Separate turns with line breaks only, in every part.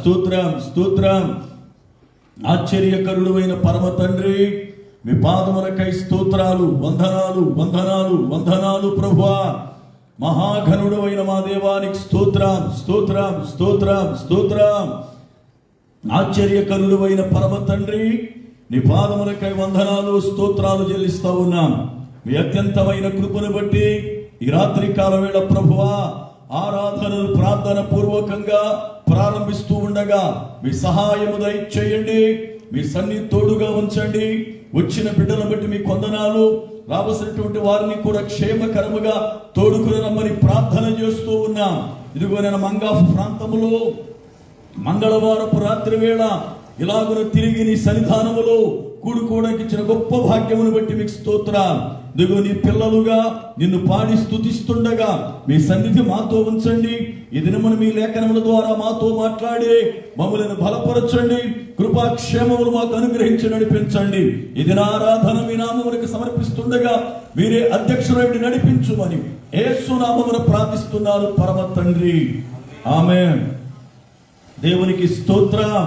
స్తోత్రం స్తోత్రం. ఆశ్చర్యకరుడైన పరమ తండ్రి, మీ పాదములకై స్తోత్రాలు, వందనాలు వందనాలు వందనాలు ప్రభువా. మహాఘనుడు అయిన మా దేవానికి స్తోత్రం స్తోత్రం స్తోత్రం స్తోత్రం. ఆశ్చర్యకరుడు అయిన పరమ తండ్రి, నీ పాదములకై వందనాలు స్తోత్రాలు చెల్లిస్తా ఉన్నాం. మీ అత్యంతమైన కృపను బట్టి ఈ రాత్రి కాల వేళ ప్రభువా ఆరాధనలు ప్రార్థన పూర్వకంగా ప్రారంభిస్తూ ఉండగా మీ సహాయము దయచేయండి. మీ సన్నిధి తోడుగా ఉంచండి. వచ్చిన బిడ్డలను బట్టి మీ వందనాలు. రావలసినటువంటి వారిని కూడా క్షేమకరముగా తోడుకుని రమ్మని ప్రార్థన చేస్తూ ఉన్నాం. ఇదిగో నేను మంగాఫ్ ప్రాంతములో మంగళవారపు రాత్రి వేళ ఇలాగున తిరిగి నీ సన్నిధానములో కూడుకోవడానికి ఇచ్చిన గొప్ప భాగ్యమును బట్టి మీకు స్తోత్రాలు. ఇదిగో నీ పిల్లలుగా నిన్ను పాడి స్తుతిస్తుండగా మీ సన్నిధి మాతో ఉంచండి. ఈ దినమును మీ లేఖనముల ద్వారా మాతో మాట్లాడి మమ్మల్ని బలపరచండి. కృపాక్షేమములు మాకు అనుగ్రహించి నడిపించండి. ఇది నా ఆరాధన మీ నామములకు సమర్పిస్తుండగా మీరే అధ్యక్షుడై నడిపించుమని యేసు నామమున ప్రార్థిస్తున్నారు పరమ తండ్రి, ఆమేన్. దేవునికి స్తోత్రం,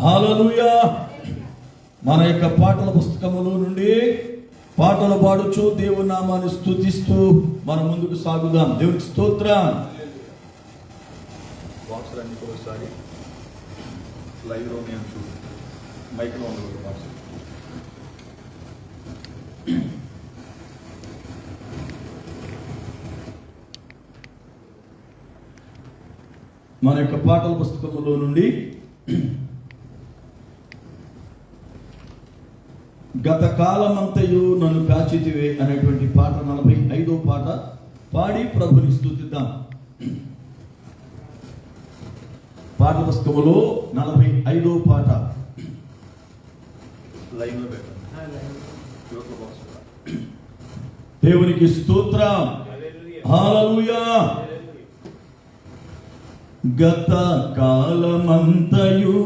హల్లెలూయా. మన యొక్క పాటల పుస్తకములో నుండి పాటలు పాడుచు దేవుని నామాన్ని స్తుతిస్తూ మనం ముందుకు సాగుదాం. దేవునికి స్తోత్రం. మన యొక్క పాటల పుస్తకములో నుండి గత కాలమంతయు నన్ను కాచితివే అనేటువంటి పాట 45వ పాట పాడి ప్రభుని స్తుతిద్దాం. పాట పుస్తకములో 45వ పాట. దేవునికి స్తోత్రం, హల్లెలూయా. గత కాలమంతయు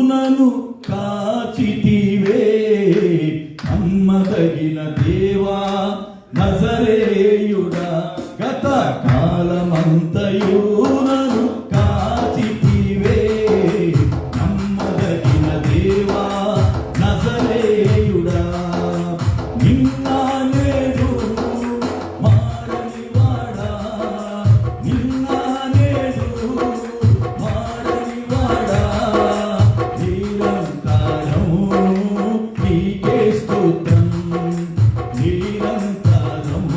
నన్ను కాచితివే, నమ్మదగిన దేవా నజరేయుడా. గత కాలమంతయు నన్ను కాచితివే, నమ్మదగిన దేవా నజరేయుడా. నిన్న నేడు మారని వాడా, నిన్న నేడు మారని వాడా. నిరంతరం నీకే స్తోత్రం, నిరంతరం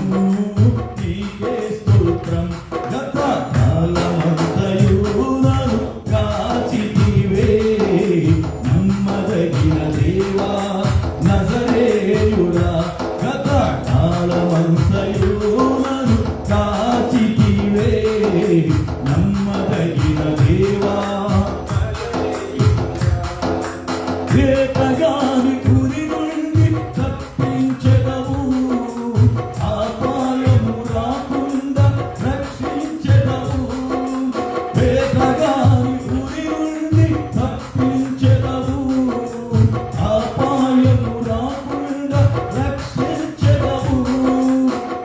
నీకే స్తోత్రం. గత కాలమంతయు నన్ను కాచితివే, నమ్మదగిన దేవా నజరేయుడా. గత కాలమంతయు నన్ను కాచితివే, నమ్మదగిన దేవా. వేటగాని గురి నుండి తప్పించెదవు, అపాయము రాకుండా రక్షించెదవు. వేటగాని గురి నుండి తప్పించెదవు, అపాయము రాకుండా రక్షించెదవు.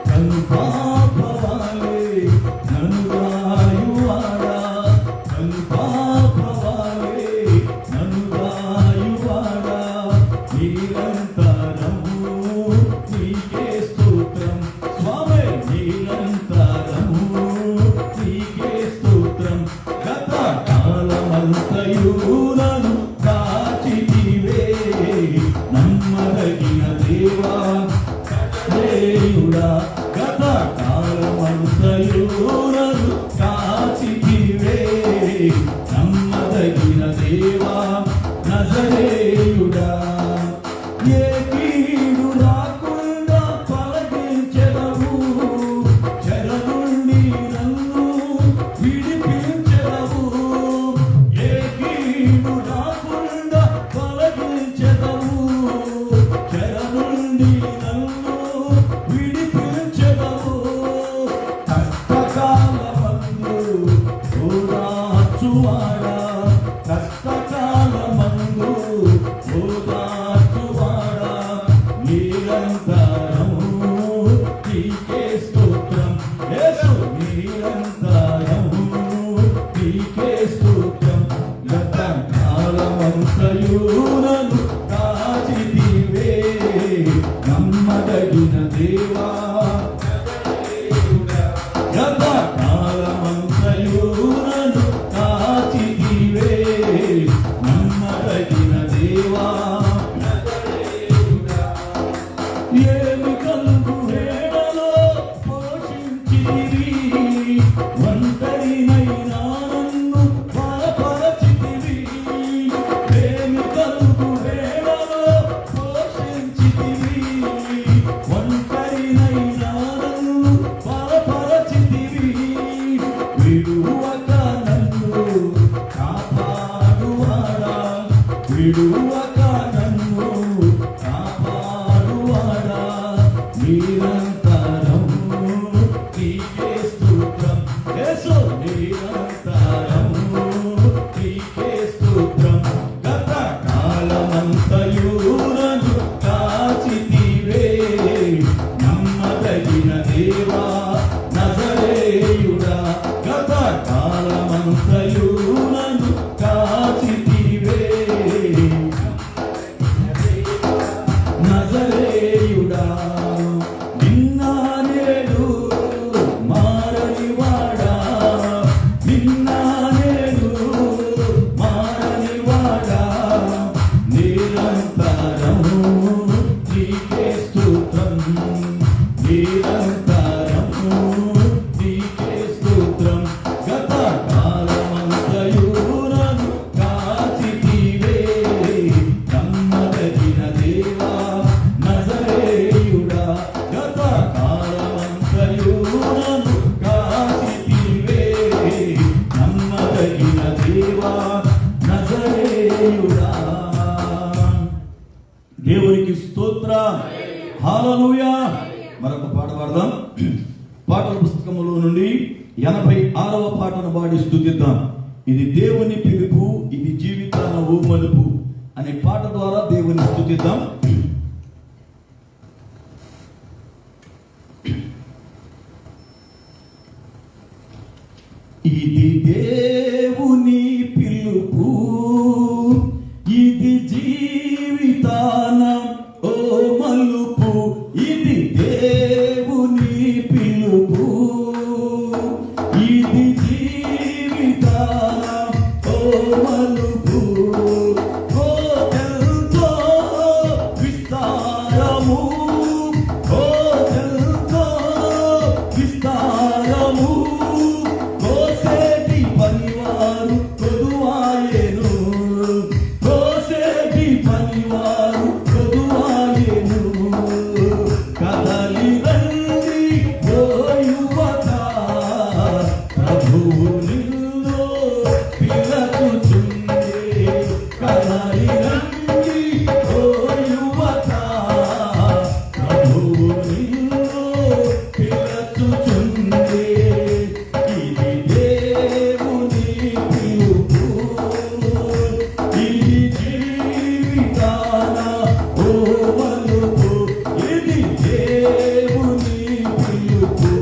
కను పాపవాలే నన్ను రాయువాడా, కను పాపవాలే నన్ను రాయువాడా. నిరంతరము నీకే స్తోత్రం స్వామి, నిరంతరము నీకే స్తోత్రం. గత కాలమంతయు నన్ను కాచితివే, నమ్మదగిన దేవా నజరేయుడా. గత కాలమంతయు నన్ను కాచితివే, నమ్మదగిన దేవా నజరేయుడా. ఏ కీడు రాకుండా తొలగించెదవు, చెర నుండి నన్ను విడిపించెదవు. ఏ కీడు రాకుండా తొలగించెదవు, చెర నుండి నన్ను విడిపించెదవు. కష్టకాలమందు ఓదార్చువాడా, కష్టకాలమందు కాలమంతయునను కాచితివే నమ్మదగిన దేవా గత కాలమంతయునను కాచితివే నమ్మదగిన దేవా ఏమి కలుగు వేళలో పోషించితివి ఒంటరినైనా నన్ను బలపరచితివి ఏమి కలుగు వేళలో పోషించితివి ఒంటరినైనా నన్ను బలపరచితివి విడువక నన్ను కాపాడువాడా విడువక నన్ను కాపాడువాడా నిరంతరం నీకే స్తోత్రం యేసు నిరంతరం నీకే స్తోత్రం గత కాలమంతయునను కాచితివే నమ్మదగిన దేవా నజరేయుడా గత కాలమంతయునను కాచితివే నజరేయుడా నిన్న నేడు మారనివాడా నిన్న నేడు మారనివాడా నిరంతరం నీకే స్తోత్రం నిరంతరం నీకే స్తోత్రం గత కాలమంతయునను కాచితివే నమ్మదగిన దేవా నజరేయుడా గత కాలమంతయునను కాచితివే నమ్మదగిన దేవా నజరేయుడా దేవునికి స్తోత్రం హల్లెలూయా మరొక పాట పాడదాం పాటల పుస్తకములో నుండి 86వ పాటను పాడి స్తుతిద్దాం ఇది దేవుని పిలుపు ఇది జీవితాన ఊమలుపు అనే పాట ద్వారా దేవుని స్తుతిద్దాం ఇది దేవుని పిలుపు ఇది జీవితాన ఓ మలుపు ఇది దేవుని పిలుపు ఇది జీవితాన ఓ మలుపు ఓ ఎంతో విస్తారము ఓ ఎంతో విస్తారము కోసేటి పనివారు కొదువాయెను కోసేటి పనివారు కొదువాయెను కదలి రండి ఓ యువత ప్రభువు నిన్ను పిలుచుచుండే కదలి రండి ఓ యువత ప్రభువు నిన్ను పిలుచుచుండే ఇది దేవుని పిలుపు ఇది జీవితాన ఓ మలుపు ఇది దేవుని పిలుపు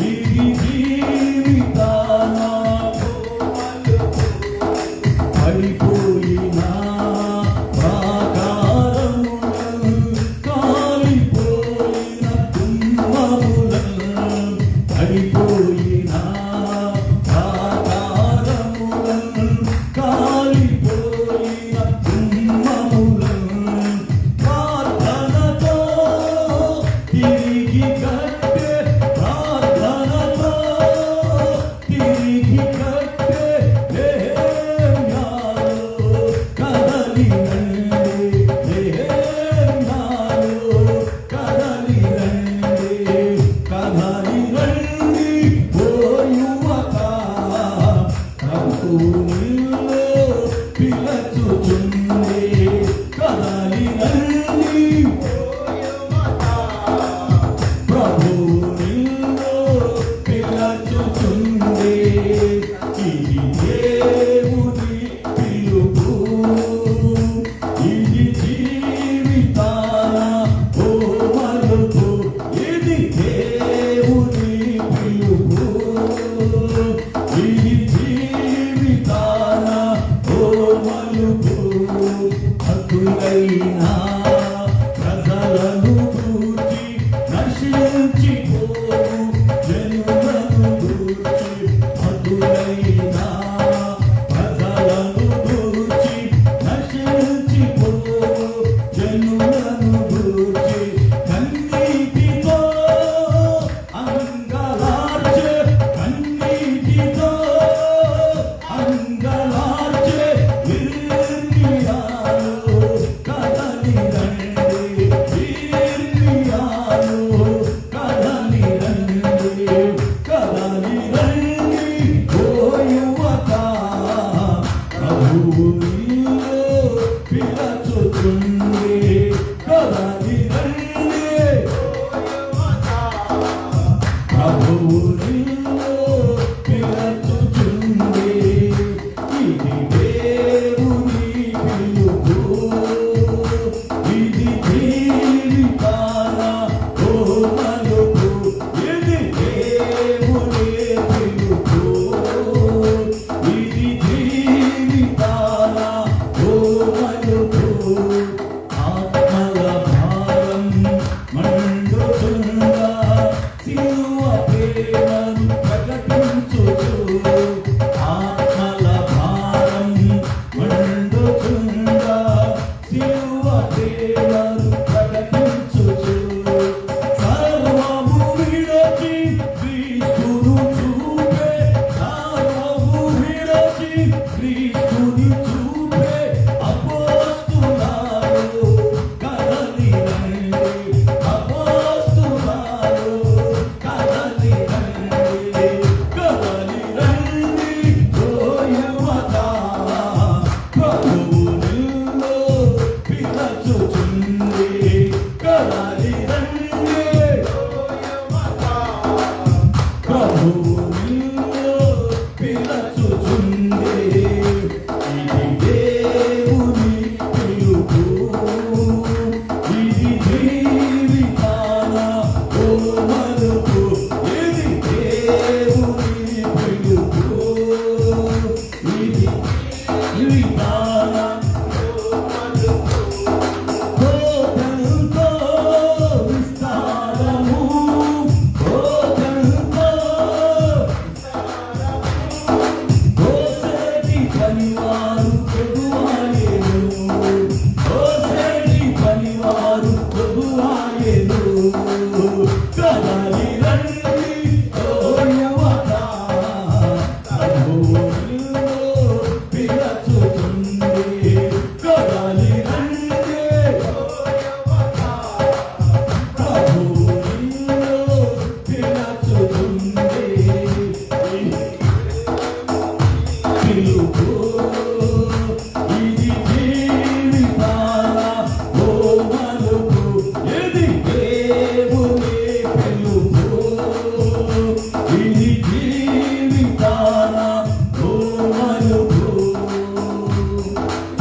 ఇది జీవితాన ఓ మలుపు పడిపోయిన ప్రాకారములను కాలిపోయిన కుంభములను పడిపోయిన ప్రాకారములను కాలిపోయిన కుంభములను ప్రార్థనతో తిరిగి కట్టే ప్రార్థనతో తిరిగి కట్టే నేమ్యాలో కదలి రండి నేమ్యాలో కదలి రండి కదలి రండి ఓ యువత ప్రభువు నిన్ను పిలుచుచుండే కదలి రండి ఓ యువత ప్రభువు నిన్ను పిలుచుచుండే ఇది దేవుని పిలుపు ఇది జీవితాన ఓ మలుపు ఇది దేవుని పిలుపు ఇది జీవితాన అతులైనా ప్రజలను గూర్చి నశించిపోవు జనులను గూర్చి అతులైనా ప్రజలను గూర్చి నశించిపోవు జనులను గూర్చి కన్నీటితో అంగలార్చే కన్నీటితో అంగలార్చే ఇర్మియాను కదలి రండి ఇర్మియాను కదలి రండి కదలి రండి ఓ యువత ప్రభువు నిన్ను పిలుచుచుంది కదలి రండి ప్రభువు నిన్ను పిలుచుచుంది ఇది దేవుని పిలుపు ఇది జీవితాల ఓ మలుపు ఇది దేవుని పిలుపు ఇది జీవితాల ఓ మలుపు ఆత్మల భారం మండుచుండా సిలువ ప్రేమను ప్రకటించుచు ఆత్మల భారం మండుచుండా సిలువ ప్రేమను ప్రకటించుచు సర్వము విడచి క్రీస్తును చూపే సర్వము విడచి క్రీస్తుని చూపే అపోస్తులాలు కదలి రండి అపోస్తులాలు కదలి రండి కదలి రండి ఓ యువత ప్రభువు నిన్ను పిలుచుచుంది కదలి రండి ప్రభువు నిన్ను పిలుచుచుంది ఇది దేవుని పిలుపు ఇది జీవితాల ఓ మలుపు ఇది దేవుని పిలుపు ఇది జీవితాల కోటంతో విస్తారము కోటంతో కోసేటి పనివారు ప్రభువాయేను కోసేటి పనివారు ప్రభువాయేను కదలి రండి ఓ యువత ప్రభువు నిన్ను పిలుచుచుంది కదలి రండి ప్రభువు నిన్ను పిలుచుచుంది పిలుపు ఇది జీవితాల ఓ మలుపు ఇది దేవుని పిలుపు ఇది జీవితాల ఓ మలుపు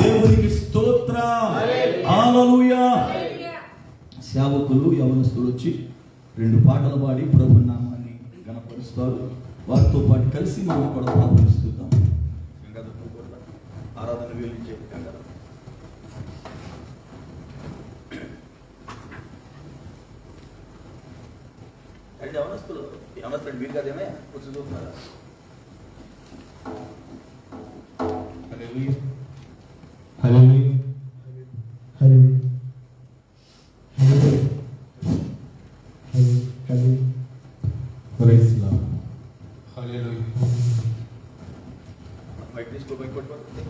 దేవునికి స్తోత్రం హల్లెలూయా సేవకులు యవనస్తులు వచ్చి 2 పాటలు పాడి ప్రభు నామాన్ని గణపరుస్తారు వారితో పాటు కలిసి మనం కూడా ప్రార్థిస్తున్నాం ఆరాధన వీలించే అండి యవనస్తులు యవనస్తులు వీలు కదేమే కూర్చో చూస్తున్నారా
హల్లెలూయా హల్లెలూయా హల్లెలూయా హల్లెలూయా ప్రైజ్ లార్డ్ హల్లెలూయా
మైక్ తీసుకో మైక్ పట్టుకో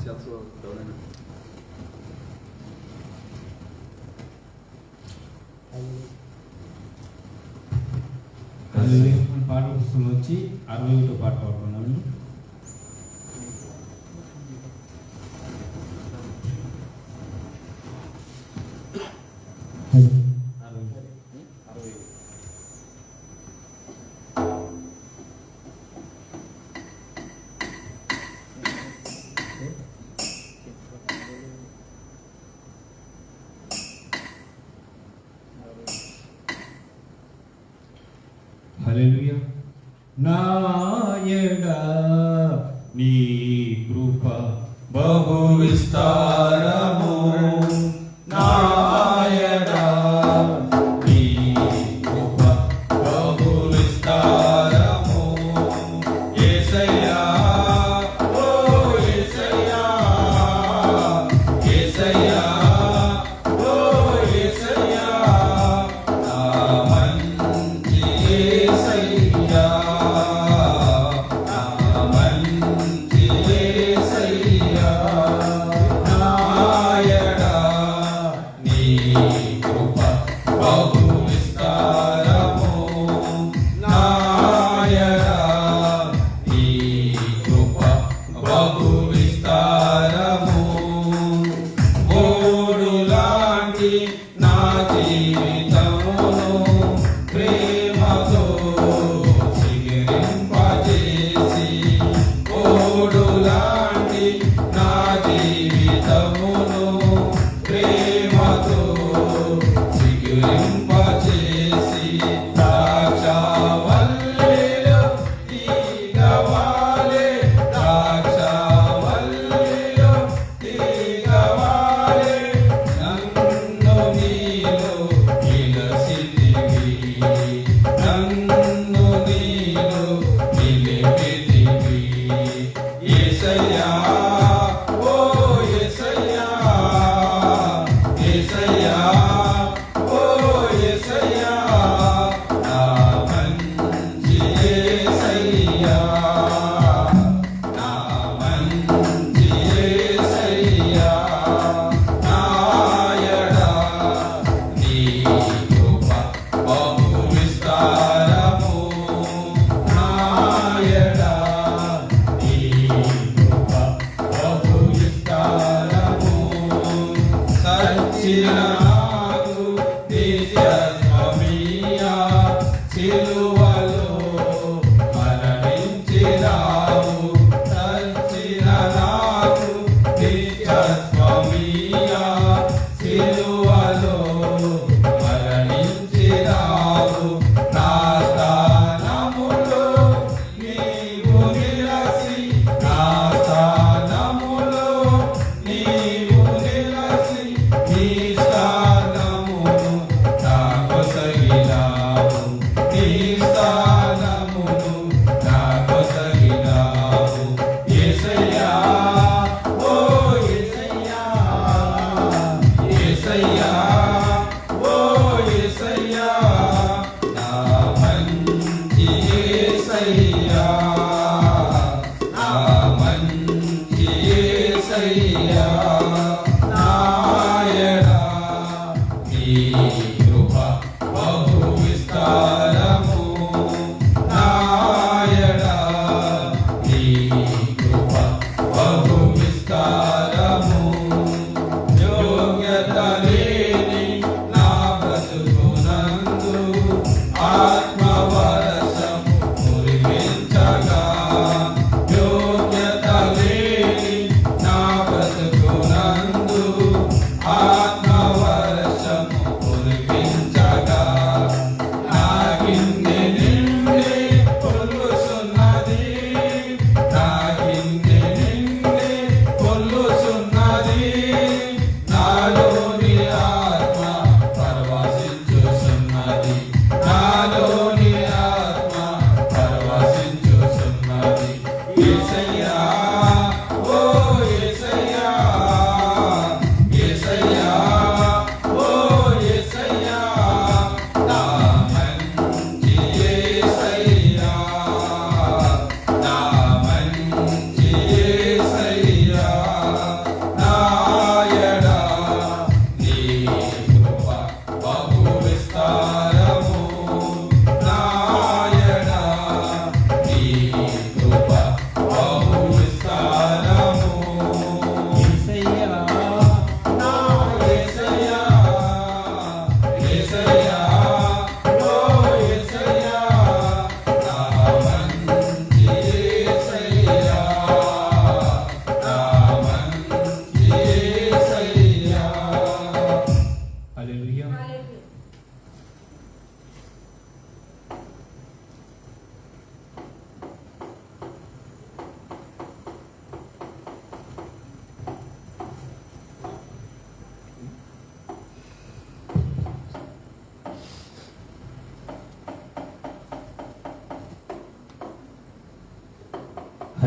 సెల్స్ డౌన్ అయినా
హల్లెలూయా పాట పుస్తకం వచ్చి 61 పాట పాడుతున్నాను. హల్లెలూయా. నా యెడల నీ కృప
బహు విస్తారము నాయనా నీ కృప బహు విస్తారము యేసయ్యా ఓ యేసయ్యా యేసయ్యా ఓ యేసయ్యా నా మంచి యేసయ్యా నా మంచి యేసయ్యా నాయనా నీ కృప బహు విస్తారము నాయనా నీ కృప బహు విస్తారము ఓడులాంటి నా జీవితమును ప్రేమతో చిగురింపజేసి ఓడులాంటి నా జీవితమును ప్రేమతో చిగురింపజేసి ద్రాక్షావల్లిలో తీగవాలే ద్రాక్షావల్లిలో తీగవాలే నన్ను నీలో నిలసితివి నన్ను నీలో నిలిపితివి యేసయ్యా ఓ యేసయ్యా యేసయ్యా ఓ యేసయ్యా నా మంచి యేసయ్యా నా మంచి యేసయ్యా నాయనా నీ కృప బహు విస్తారము నాయనా నీ కృప బహు విస్తారము సచ్చిన నాకు నిత్యత్వమీయ సిలువలో మరణించినావు సచ్చిన నాకు నిత్యత్వమీయ సిలువలో మరణించినావు నా స్థానములో నీవు నిలసి నా స్థానములో నీవు నిలసి నీ స్థానమును నాకొసగినావు నీ స్థానమును నాకొసగినావు యేసయ్యా ఓ యేసయ్యా యేసయ్యా ఓ యేసయ్యా నా మంచి యేసయ్యా నా మంచి యేసయ్యా నాయనా నీ కృప బహు విస్తారము నాయనా నీ కృప బహు విస్తారము యోగ్యత లేని నా బ్రతుకునందు ఆత్మవరసము మురిపించగా యోగ్యత లేని నా బ్రతుకునందు ఆత్మవరసము మురిపించగా నాకిన్నే నిండే కొలుసున్నది నాకిన్నే నిండే కొలుసున్నది నాలోని ఆత్మ పరవశించుచున్నది నాలోని ఆత్మ పరవశించుచున్నది యేసయ్యా ఓ యేసయ్యా యేసయ్యా ఓ యేసయ్యా నా మంచి యేసయ్యా నా మంచి యేసయ్యా నాయనా నీ కృప బహు విస్తారము నాయనా నీ కృప బహు విస్తారము యేసయ్యా నా యేసయ్యా యేసయ్యా ఓ యేసయ్యా నా మంచి యేసయ్యా నా మంచి యేసయ్యా
హల్లెలూయా.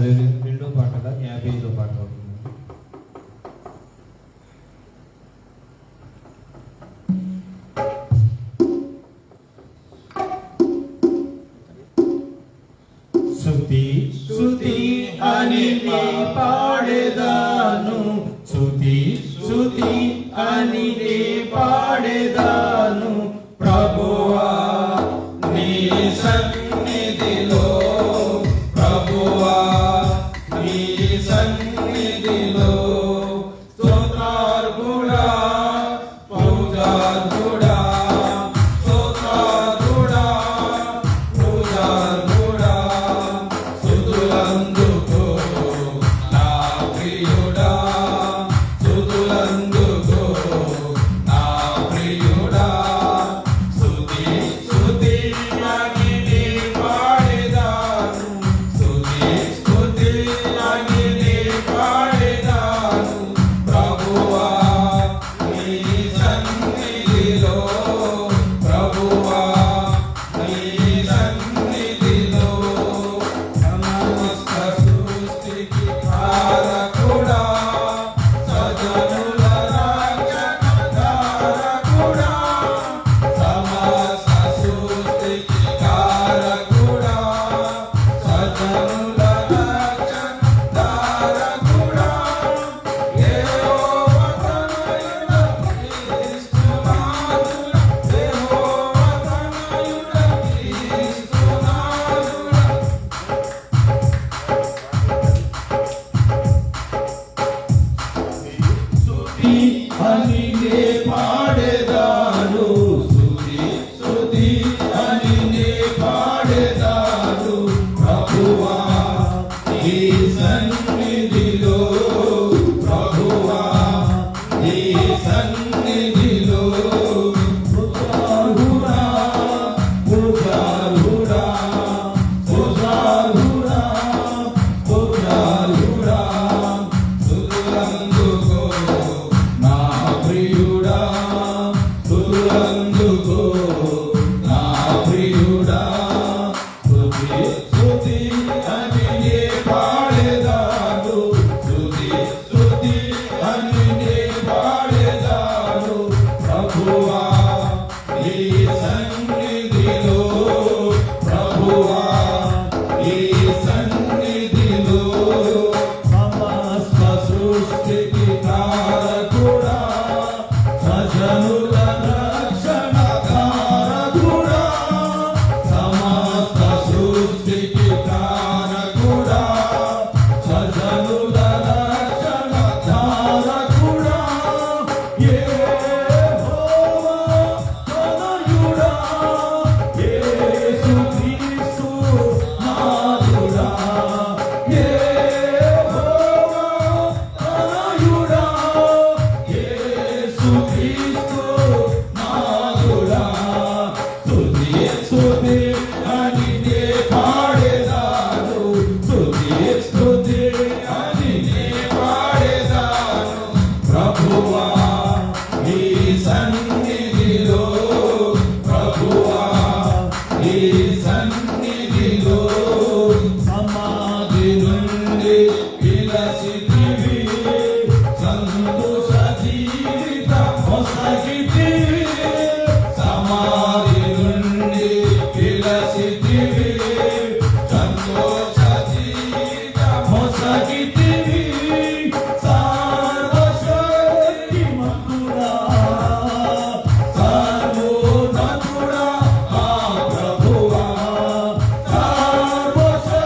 రెండో పాటగా 55వ పాట పాడుతున్నాను. స్తుతి స్తుతి అని నే పాడేదాను, స్తుతి స్తుతి అని నే పాడేదాను ప్రభువా
నీ సన్నిధిలో, ప్రభువా నీ సన్నిధిలో స్తోత్రార్హుడా, పూజార్హుడా, స్తోత్రార్హుడా, పూజార్హుడా, స్తుతులందుకో నా ప్రియుడా, స్తుతులందుకో నా ప్రియుడా. స్తుతి స్తుతి అని నీ పాడేదాను, స్తుతి స్తుతి అని నీ పాడేదాను ప్రభువా నీ సన్నిధిలో, ప్రభువా నీ సన్నిధిలో. సమస్త సృష్టికి కారకుడా, సజనుల రక్షణకారకుడా, సమస్త సృష్టికి కారకుడా, సజనుల రక్షణకారకుడా, యెహోవా తనయుడ క్రీస్తునాథుడా, యెహోవా తనయుడ క్రీస్తునాథుడా. స్తుతి అని నే పాడేదాను, స్తుతి స్తుతి అని నే పాడేదాను ప్రభువా నీ సన్నిధిలో, ప్రభువా నీ సన్నిధిలో. పూజార్హుడా, పూజార్హుడా, పూజార్హుడా, పూజార్హుడా, స్తుతులందుకో నా ప్రియుడా, స్తుతులందుకో నా ప్రియుడా. స్తుతి స్తుతి అని నే పాడేదాను, స్తుతి స్తుతి అని నే పాడేదాను ప్రభువా నీ సన్నిధిలో, ప్రభువా నీ సన్నిధిలో. సమస్త సృష్టికి కారకుడా, సజనుల రక్షణకారకుడా, సమస్త సృష్టికి కారకుడా, సజనుల రక్షణకారకుడా, యెహోవా తనయుడా, యేసుక్రీస్తు నాథుడా, యెహోవా తనయుడా, యేసుక్రీస్తు నాథుడా. స్తుతి స్తుతి అని నే పాడేదాను, స్తుతి స్తుతి అని నే పాడేదాను ప్రభువా నీ సన్నిధిలో, ప్రభువా నీ సన్నిధిలో. సమాధి నుండి విలసితివి, సంతోష జీవితం మొసగితివి, సమాధి నుండి విలసితివి, సంతోష జీవితం మొసగితివి. సర్వశక్తిమంతుడా, సర్వోన్నతుడా మా ప్రభువా, సర్వశక్తిమంతుడా,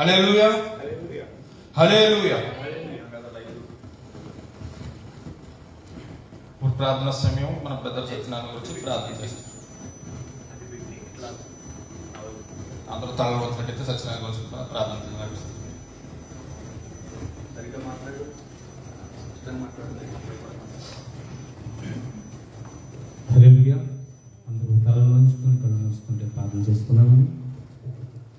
హల్లెలూయా హల్లెలూయా. ఇప్పుడు ప్రార్థన సమయం. మన పెద్ద సత్యనారాయణ గురించి ప్రార్థన చేస్తాం. అందరూ తల వచ్చినట్టయితే సత్యనారాయణ గురించి ప్రార్థన చేస్తాం.
హల్లెలూయా. అందరూ తలలు వంచుకొని కళ్ళు మూసుకుంటే ప్రార్థన చేసుకున్నాము.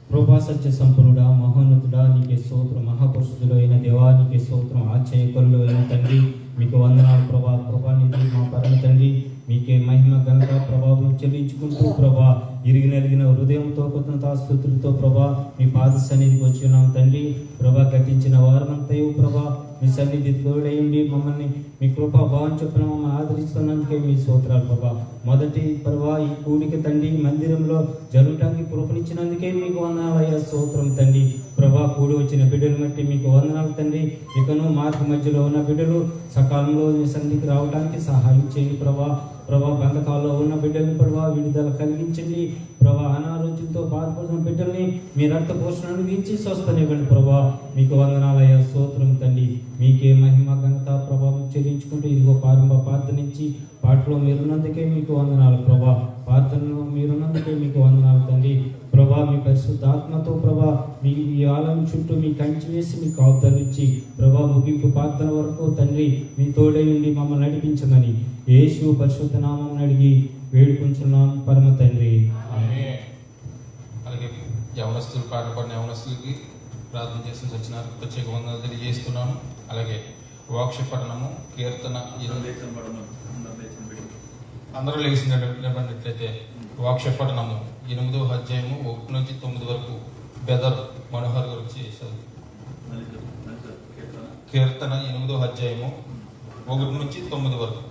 కృపా సత్య సంపన్నుడా, మహోన్నతుడా, నీకే స్తోత్రం. మహాపరిశుద్ధుడు అయిన దేవా, నీకే స్తోత్రం. ఆశ్చర్యకరుడు అయిన తండ్రి, మీకు వందనాలు ప్రభా. కృపానిధి మా పరమ తండ్రి, మీకే మహిమ ఘనత ప్రభావం చెల్లించుకుంటూ ప్రభా, ఇరిగినరిగిన హృదయంతో కృతజ్ఞతాస్తుతులతో ప్రభా మీ పాద సన్నిధికి వచ్చి ఉన్నాం తండ్రి. ప్రభా, గతించిన వారమంతయు ప్రభా మీ సన్నిధి తోడైండి మమ్మల్ని మీ కృపా భావం చొప్పున మమ్మల్ని ఆదరిస్తున్నందుకే మీ స్తోత్రాలు ప్రభా. మొదటి ప్రభా ఈ కూడిక తండ్రి మందిరంలో జరగటానికి కృపనిచ్చినందుకే మీకు వందనాలయ్యా. స్తోత్రం తండ్రి. ప్రభా, కూడి వచ్చిన బిడ్డలు బట్టి మీకు వందనాలు తండ్రి. ఇకను మార్గ మధ్యలో ఉన్న బిడ్డలు సకాలంలో మీ సన్నిధికి రావడానికి సహాయం చేయండి ప్రభా. ప్రభా, బంధకాల్లో ఉన్న బిడ్డల్ని ప్రభా విడుదల కలిగించండి ప్రభా. అనారోగ్యంతో బాధపడుతున్న బిడ్డల్ని మీ రక్త పోషణ అందించి స్వస్థనివ్వండి ప్రభా. మీకు వందనాలయ్యా. స్తోత్రం తండ్రి. మీకే మహిమ ఘనత ప్రభావం చెల్లించుకుంటూ ఇదిగో ప్రారంభ ప్రార్థన నుంచి పాటలో మీరున్నందుకే మీకు వందనాలు ప్రభా. ప్రార్థనలో మీరున్నందుకే మీకు వందనాలు తండ్రి. ప్రభా, మీ పరిశుద్ధాత్మతో ప్రభా మీ ఈ ఆలయం చుట్టూ మీ కంచి వేసి మీ కాపుదలిచ్చి ప్రభా ముగింపు ప్రార్థన వరకు తండ్రి మీ తోడై ఉండి మమ్మల్ని నడిపించమని యేసు పరిశుద్ధ నామం అడిగి వేడుకుంటున్నాం పరమ తండ్రి.
ఆమేన్. అలాగే యవనస్తులు పాట పాడిన యవనస్తులకి ప్రార్థన చేసి వచ్చిన ప్రత్యేక వందనాలు తెలియజేస్తున్నాను. అలాగే వాక్ష పఠనము కీర్తన అందరూ లేచినట్లయితే వాక్ష పఠనము 8వ అధ్యాయము 1 నుంచి 9 వరకు బెదర్ మనోహర్ గురించి చేశారు. కీర్తన 8వ అధ్యాయము 1 నుంచి 9 వరకు.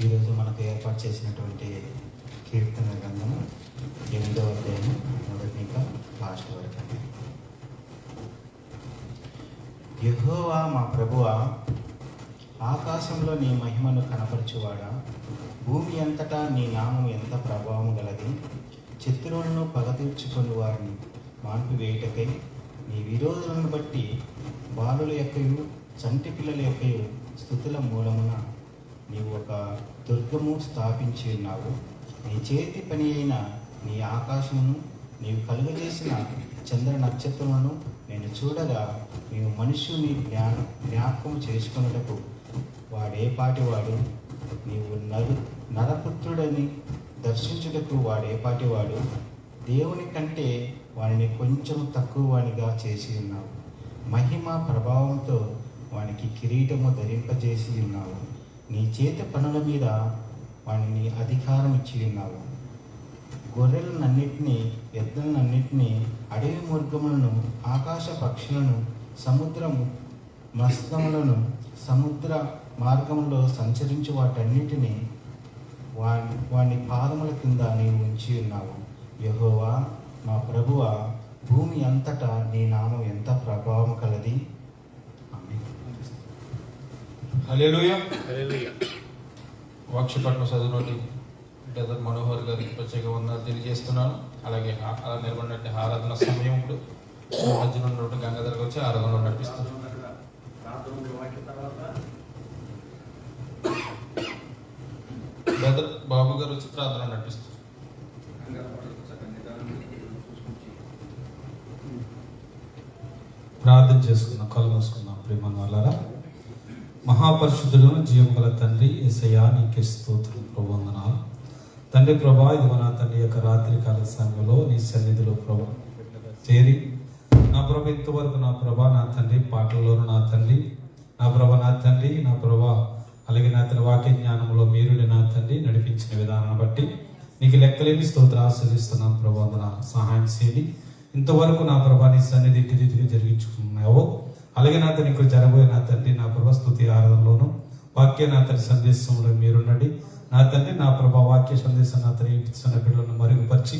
ఈరోజు మనకు ఏర్పాటు చేసినటువంటి కీర్తన గ్రంథము 8వ అధ్యాయం మొదటి ఇంకా లాస్ట్ వరకు. యెహోవా మా ప్రభువా, ఆకాశంలో నీ మహిమను కనపరచువాడా, భూమి అంతటా నీ నామం ఎంత ప్రభావం గలది. శత్రువులను పగ తీర్చుకొని వారిని మాన్పివేయుటకై నీ విరోధులను బట్టి బాలుల యొక్కయు చంటి పిల్లల యొక్కయు స్తుతుల మూలమున నీవు ఒక దుర్గము స్థాపించి ఉన్నావు. నీ చేతి పని అయిన నీ ఆకాశమును నీవు కలుగజేసిన చంద్ర నక్షత్రములను నేను చూడగా నీవు మనుష్యుని జ్ఞాపకం చేసుకున్నటకు వాడేపాటి వాడు, నీవు నరపుత్రుడని దర్శించుటకు వాడేపాటి వాడు. దేవుని కంటే వానిని కొంచెం తక్కువ వానిగా చేసి ఉన్నావు. మహిమ ప్రభావంతో వానికి కిరీటము ధరింపజేసి ఉన్నావు. నీ చేతి పనుల మీద వానిని అధికారం ఇచ్చి ఉన్నావు. గొర్రెలనన్నిటినీ ఎద్దులనన్నిటినీ అడవి మృగములను ఆకాశ పక్షులను సముద్రము మత్స్యములను సముద్ర మార్గంలో సంచరించు వాటన్నిటినీ వాని పాదముల కింద నీవు ఉంచి ఉన్నావు. యెహోవా మా ప్రభువా, భూమి అంతటా నీ నామం ఎంత ప్రభావం కలది.
హల్లెలూయా. వాక్షపట్నం చదువులోని బ్రదర్ మనోహర్ గారికి ప్రత్యేక వందనాలు తెలియజేస్తున్నాను. అలాగే అలా నిలబడినట్టు ఆరాధన సమయం ఇప్పుడు మధ్యలో ఉన్నటువంటి గంగాధర్ గారు వచ్చి ఆరాధనలో నడిపిస్తారు. బ్రదర్ బాబు గారు వచ్చి ప్రార్థన నడిపిస్తారు.
ప్రార్థన చేసుకుందాం, కళ్ళు మూసుకుందాం. ప్రేమ వాళ్ళారా, మహాపరిశుద్ధుడు జీవం గల తండ్రి యేసయ్యా, నీకే స్తోత్రం ప్రభు, వందనాలు తండ్రి. ప్రభా, ఇదిగో నా తండ్రి యొక్క రాత్రి కాల సమయంలో నీ సన్నిధిలో ప్రభా చేరి నా ప్రభ ఇంతవరకు నా ప్రభా నా తండ్రి పాటల్లోనూ నా తండ్రి నా ప్రభ నా తండ్రి నా ప్రభా అలాగే నా తన వాక్య జ్ఞానంలో మీరు నా తండ్రి నడిపించిన విధానాన్ని బట్టి నీకు లెక్కలేని స్తోత్ర ఆశీర్దిస్తున్నాం ప్రభా. సహాయం చేయండి. ఇంతవరకు నా ప్రభా నీ సన్నిధి ఇటు రీతిగా జరిగించుకున్నావో అలాగే నా తను ఇక్కడ జరగబోయే నా తండ్రి నా ప్రభా స్తుతి ఆరాధనలోను వాక్య నా తన సందేశంలో మీరున్నది నా తండ్రి నా ప్రభా వాక్య సందేశం నా తన ఇస్తున్న బిడ్డలను మరుగుపరిచి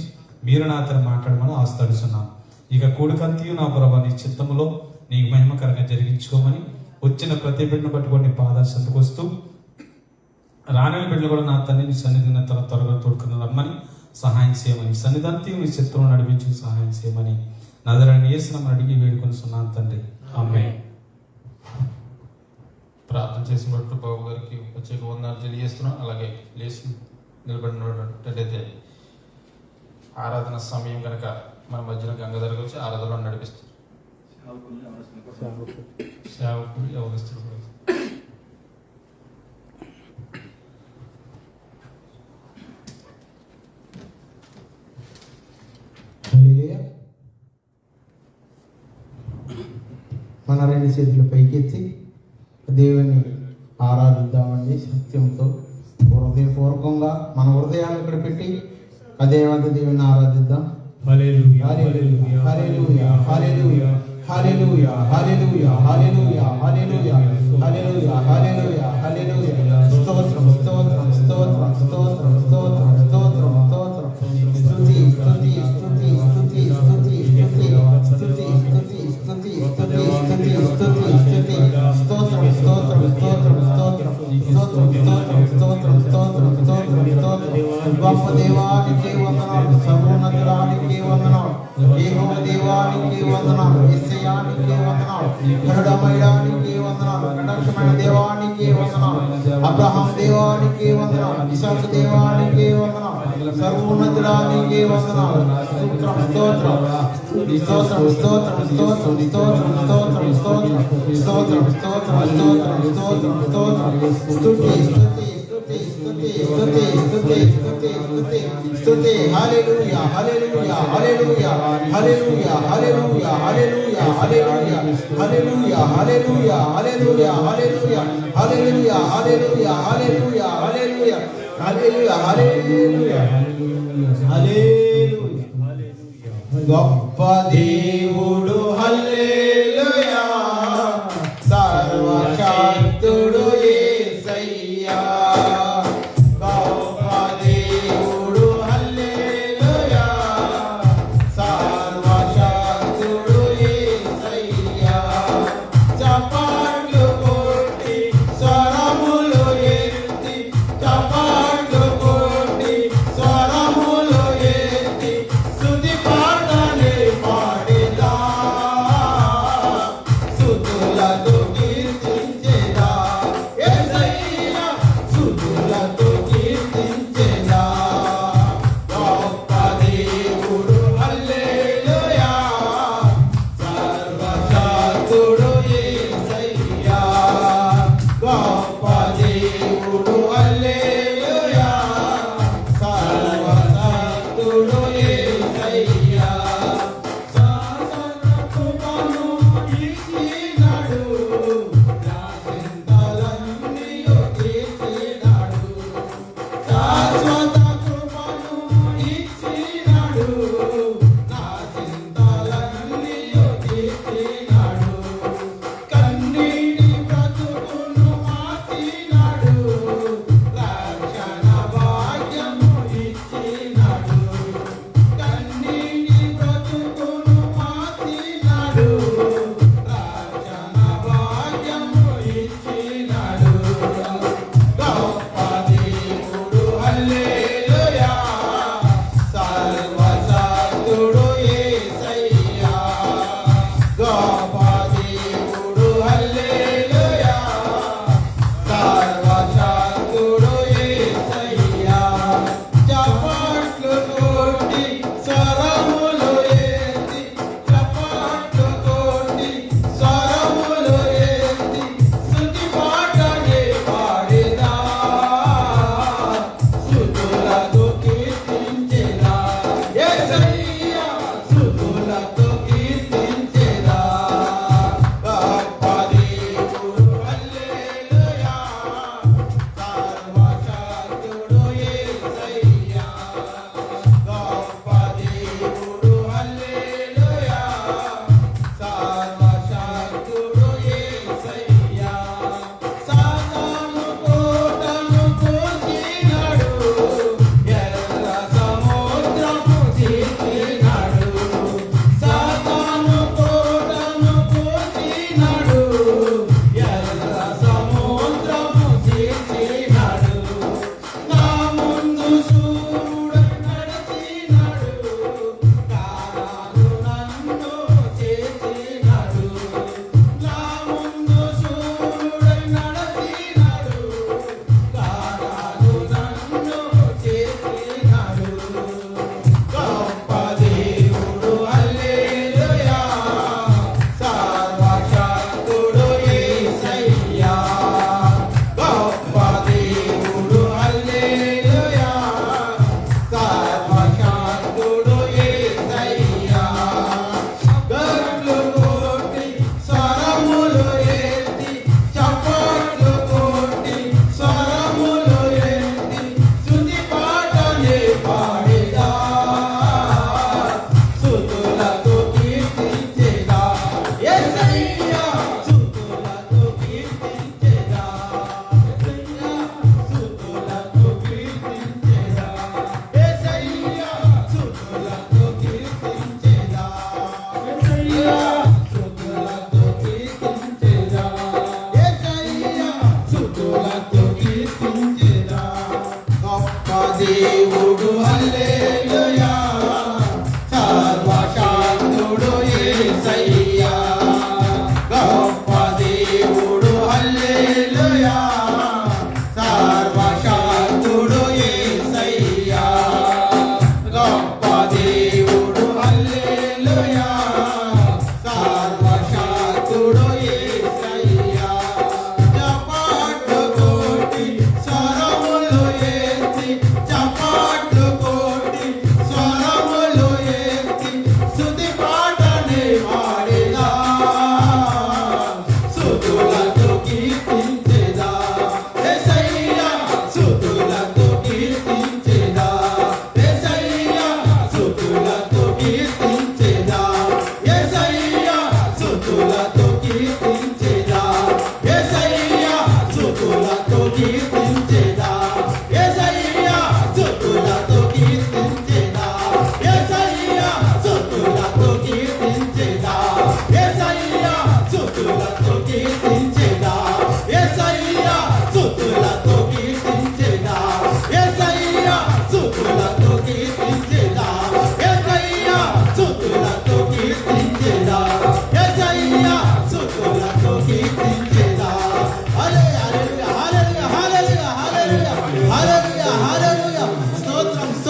మీరు నా తను మాట్లాడమని ఆశిస్తున్నాను. ఇక కూడికంతియు నా ప్రభా నీ చిత్తములో నీకు మహిమకరంగా జరిగించుకోమని వచ్చిన ప్రతి బిడ్డను పట్టుకొని నీ పాదాలు సంతకొస్తూ రాని బిడ్డలు కూడా నా తండ్రి నీ సన్నిధిని త్వరగా తోడుకుని రమ్మని సహాయం చేయమని సన్నిధంతి మీ చిత్రం నడిపించి సహాయం చేయమని నజరేయుడైన యేసునామమున అడిగి వేడుకొని సున్నాను తండ్రి. ఆమేన్.
ప్రార్థన చేసినప్పుడు బాబు గారికి ప్రత్యేక వందనాలు తెలియజేస్తున్నాం. అలాగే లేచి నిలబడినట్టయితే ఆరాధన సమయం కనుక మన మధ్యన గంగాధర్ వచ్చి ఆరాధనలో నడిపిస్తారు. సేవకులు యవనస్తులు కూడా.
హల్లెలూయా. మన రెండు చేతులు పైకెత్తి దేవుని ఆరాధిద్దామండి. సత్యంతో హృదయపూర్వకంగా మన హృదయాలు ఇక్కడ పెట్టి అదేవంత దేవుని ఆరాధిద్దాం.
హల్లెలూయా
హల్లెలూయా హల్లెలూయా హల్లెలూయా హల్లెలూయా హల్లెలూయా హల్లెలూయా హల్లెలూయా హల్లెలూయా హల్లెలూయా హల్లెలూయా. స్తోత్రం స్తోత్రం స్తోత్రం స్తోత్రం స్తోత్రం స్తోత్రం స్తోత్రం. స్తుతి స్తుతి స్తుతి స్తుతి స్తుతి స్తుతి స్తుతి స్తుతి స్తుతి స్తుతి స్తుతి స్తుతి స్తుతి. స్తోత్రం స్తోత్రం స్తోత్రం స్తోత్రం స్తోత్రం స్తోత్రం స్తోత్రం స్తోత్రం స్తోత్రం స్తోత్రం. గొప్ప దేవానికి వందనాలు, సర్వోన్నతుడానికి వందనాలు, యెహోవా దేవానికి వందనాలు, యేసయ్యానికి వందనాలు, కరుణమయుడానికి వందనాలు, కటాక్షమైన దేవానికి వందనాలు, అబ్రహాం దేవానికి వందనాలు, ఇసాకు దేవానికి వందనాలు, సర్వోన్నతుడానికి వందనాలు. స్తోత్రం స్తోత్రం స్తోత్రం స్తోత్రం స్తోత్రం స్తోత్రం స్తోత్రం స్తోత్రం స్తోత్రం స్తోత్రం స్తోత్రం స్తోత్రం స్తోత్రం. స్తుతి స్తుతి స్తుతి స్తుతి స్తుతి స్తుతి స్తుతి స్తుతి. హల్లెలూయా హల్లెలూయా హల్లెలూయా హల్లెలూయా హల్లెలూయా హల్లెలూయా హల్లెలూయా హల్లెలూయా హల్లెలూయా హల్లెలూయా హల్లెలూయా హల్లెలూయా హల్లెలూయా హల్లెలూయా హల్లెలూయా హల్లెలూయా హల్లెలూయా హల్లెలూయా. గొప్ప దేవుడు హల్లెలూయా, సర్వశక్తుడు యేసయ్యా. గొప్ప దేవుడు హల్లెలూయా, సర్వశక్తుడు యేసయ్యా. చప్పట్లు కొట్టి స్వరములు ఎత్తి, చప్పట్లు కొట్టి స్వరములు ఎత్తి స్తుతి పాటలే పాడేదా, స్తుతులతో కీర్తించేదా యేసయ్యా, స్తుతులతో కీర్తించేదా. గొప్ప దేవుడు హల్లెలూయా, సర్వశక్తుడు యేసయ్యా. గొప్ప దేవుడు హల్లెలూయా, సర్వశక్తుడు యేసయ్యా. శాశ్వత కృపను ఇచ్చినాడు, నా చింతలన్నీయు తీర్చినాడు. శాశ్వత కృపను ఇచ్చినాడు, నా చింతలన్నీయు తీర్చినాడు. కన్నీటి బ్రతుకును మార్చినాడు, రక్షణ భాగ్యము ఇచ్చినాడు.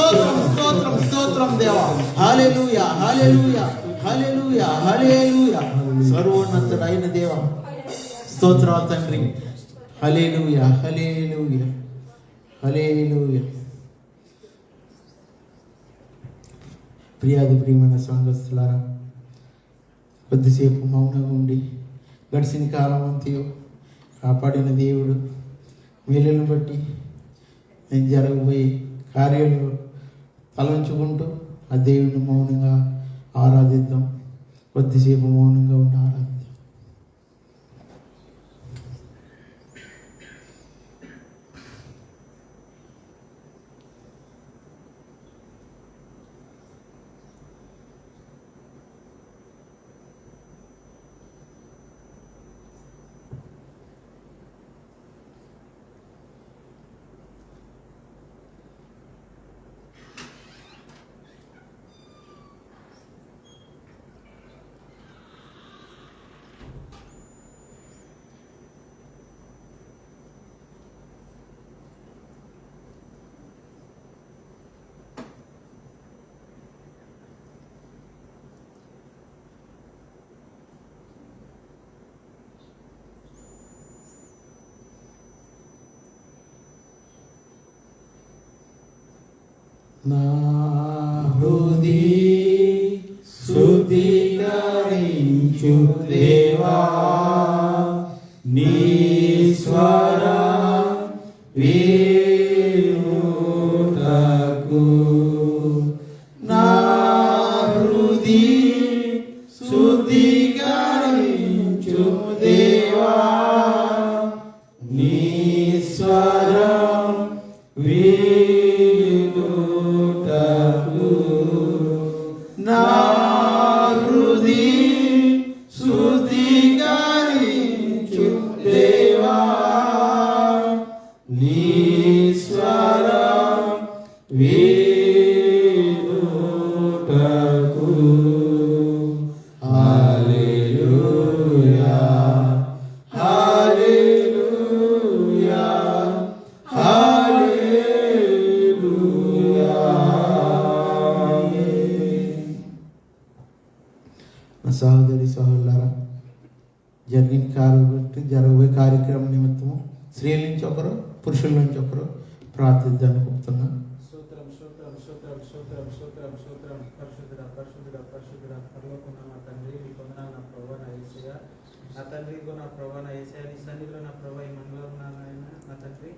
స్తోత్రం స్తోత్రం స్తోత్రం దేవా. హల్లెలూయా హల్లెలూయా హల్లెలూయా హల్లెలూయా. సర్వోన్నతుడైన దేవా స్తోత్రాలు తండ్రి. హల్లెలూయా హల్లెలూయా హల్లెలూయా. ప్రియమైన సంఘస్థులారా, కొద్దిసేపు మౌనంగా ఉండి గడిచిన కాలం అంతయో కాపాడిన దేవుడు మేలును బట్టి నేను జరగబోయే కార్యాలు తలంచుకుంటూ ఆ దేవుడిని మౌనంగా ఆరాధిద్దాం. కొద్దిసేపు మౌనంగా ఉండి ఆరాధిద్దాం. నా హృది శుద్ధీకరించు దేవా, నీ స్వరం వినుటకు. నా హృది శుద్ధీకరించు దేవా, నీ స్వరం నా హృది శుద్ధీకరించు దేవా, నీ స్వరం వినుటకు. హల్లెలూయా హల్లెలూయా హల్లెలూయా. సహోదరి సహోదరులారా, జరగబోయే కార్యక్రమం నిమిత్తము స్త్రీల నుంచి ఒకరు పురుషుల నుంచి ఒకరు ప్రార్థిద్దాన్ని చెప్తున్నాను.
స్తోత్రం స్తోత్రం స్తోత్రం స్తోత్రం స్తోత్రం స్తోత్రం. పరిశుద్ధుడా పరిశుద్ధుడా పరిశుద్ధుడా పరలోకమున్న మా తండ్రి, మీ వందనాలు నా ప్రభువా నా యేసయ్యా. నా తండ్రి ఇదిగో నా ప్రభువా నా యేసయ్యా, నీ సన్నిధిలో నా ప్రభువా ఈ మనలో ఉన్నాను నా తండ్రి.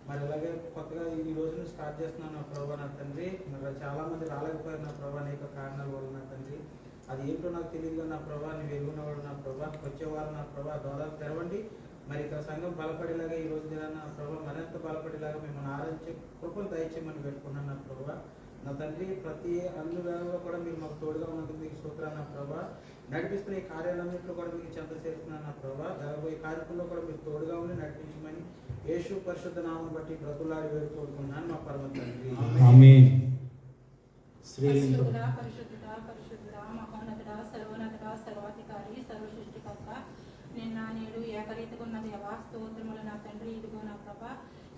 మరి అలాగే కొత్తగా ఈ రోజును స్టార్ట్ చేస్తున్నాను నా ప్రభువా నా తండ్రి. మరి చాలా మంది రాలేకపోయారు నా ప్రభువా అనేక కారణాల వల్ల నా తండ్రి. అది ఏంటో నాకు తెలియదు నా ప్రభా, నువ్వు ఎరుగున్నవాడు నా ప్రభా. వచ్చేవారు నా ప్రభా ద్వారాలు తెరవండి. మరి ఇక్కడ సంఘం బలపడేలాగా ఈ రోజు దిన నా ప్రభా మరింత బలపడేలాగా మిమ్మల్ని ఆరాధించే కృపను దయచేయమని పెట్టుకున్నాను నా ప్రభా. నా తండ్రి ప్రతి అన్ని వేళల్లో కూడా మీరు మాకు తోడుగా ఉన్నందుకు మీకు స్తోత్రాలు నా ప్రభా. నడిపిస్తున్న ఈ కార్యాలన్నింటిలో కూడా మీకు చెంత చేస్తున్నాను నా ప్రభా. జరగబోయే కార్యక్రమంలో కూడా మీరు తోడుగా ఉండి నడిపించమని యేసు పరిశుద్ధ నామం బట్టి బ్రతులాడి వేడు తోడుకున్నాను మా పరమ తండ్రి.
ఆమేన్.
పరిశుద్ధుడా పరిశుద్ధుడా పరిశుద్ధుడా మహోన్నతుడా సర్వోన్నతుడా సర్వాధికారి సర్వసృష్టికర్త నిన్న నేడు ఏకరీతిగా ఉన్న దేవా స్తోత్రములు నా తండ్రి. ఇదిగో నా ప్రభా,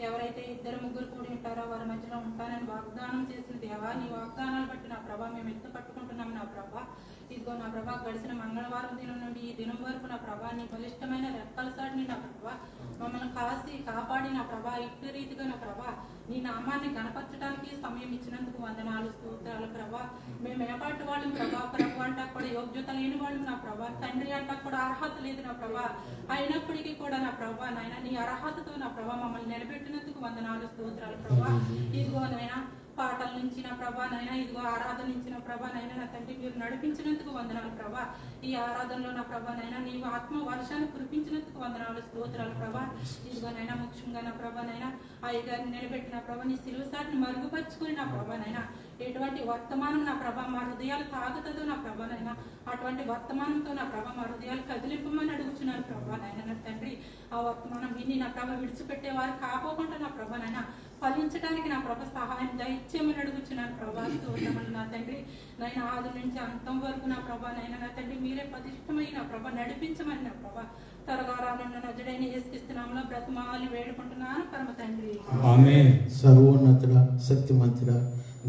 ఎవరైతే ఇద్దరు ముగ్గురు కూడి ఉంటారో వారి మధ్యలో ఉంటానని వాగ్దానం చేసిన దేవా, నీ వాగ్దానాలు బట్టి నా ప్రభా మేము ఎత్తు పట్టుకుంటున్నాం నా ప్రభా. ఇదిగో నా ప్రభా, గడిచిన మంగళవారం దినం నుండి ఈ దినం వరకు నా ప్రభా నీ బలిష్టమైన రెక్కల సాటిని నా ప్రభా మమ్మల్ని కాసి కాపాడి నా ప్రభా ఇట్టి రీతిగా నా ప్రభా నీ నామాన్ని గణపరచడానికి సమయం ఇచ్చినందుకు వందనాలు స్తోత్రాలు ప్రభా. మేము ఏపాటి వాళ్ళం ప్రభా, ప్రభు అంటా కూడా యోగ్యత లేని వాళ్ళు నా ప్రభా, తండ్రి అంటా కూడా అర్హత లేదు నా ప్రభా. అయినప్పటికీ కూడా నా ప్రభా నాయన నీ అర్హతతో నా ప్రభా మమ్మల్ని నిలబెట్టినందుకు వందనాలు స్తోత్రాలు ప్రభా. ఇదిగో నాయన పాటల నుంచి నా ప్రభా నైనా, ఇదిగో ఆరాధన నుంచి నా ప్రభా నైనా నా తండ్రి మీరు నడిపించినందుకు వందనాలు ప్రభా. ఈ ఆరాధనలో నా ప్రభా నైనా నీవు ఆత్మ వర్షాన్ని కురిపించినందుకు వందనాలు స్తోత్రాలు ప్రభా. ఇదిగో నైనా ముఖ్యంగా నా ప్రభా నైనా అయ్యగారిని నిలబెట్టిన ప్రభా నీ సిలువ సాటిని మరుగుపరుచుకుని నా ప్రభా నైనా ఎటువంటి వర్తమానం నా ప్రభా మా హృదయాలు తాగుతుందో నా ప్రభా నైనా అటువంటి వర్తమానంతో నా ప్రభా మా హృదయాలు కదిలింపమని అడుగుచున్నాను ప్రభా నైనా నా తండ్రి. ఆ వర్తమానం విని నా ప్రభా విడిచిపెట్టే వారు కాపోకుండా నా ప్రభా నైనా ఫలించడానికి నా ప్రభ సహాయం దయచేయమని అడుగుచున్నాను ప్రభా. స్తోత్రములు నా తండ్రి. నైనా ఆది నుంచి అంతం వరకు నా ప్రభా నైనా నా తండ్రి మీరే ప్రతిష్టమై నా ప్రభ నడిపించమని నా ప్రభా త్వరగా రానున్న నజుడైన యేసుక్రీస్తునామములో బ్రతిమాలి వేడుకుంటున్నాను పరమ తండ్రి.
ఆమేన్.
సర్వోన్నతుడా శక్తిమంతుడా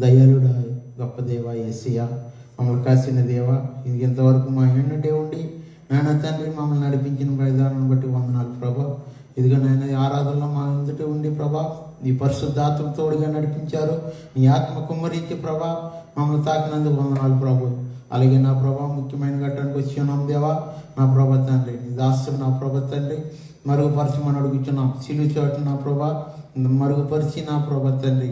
దయాళుడా గొప్ప దేవ యేసయ్య, మమ్మల్ని కాసిన దేవ, ఇది ఇంతవరకు మా ఎన్నుంటే ఉండి నాయన తండ్రి మమ్మల్ని నడిపించిన విధానం బట్టి వందనాలు ప్రభా. ఇదిగో నాయన ఆరాధనలో మా ముందుట ఉండి ప్రభా, నీ పరిశుద్ధాత్మ తోడుగా నడిపించారు. నీ ఆత్మ కుమ్మరించి ప్రభా మమ్మల్ని తాకినందుకు వందనాలు ప్రభు. అలాగే నా ప్రభా ముఖ్యమైన ఘట్టానికి వచ్చి ఉన్నాం దేవా. నా ప్రభా తండ్రి, నీ దాస్తుడు నా ప్రభా తండ్రి మరుగుపరచమని అడుగుతున్నాం. సిలువ చోటు నా ప్రభా మరుగుపరిచి నా ప్రభా తండ్రి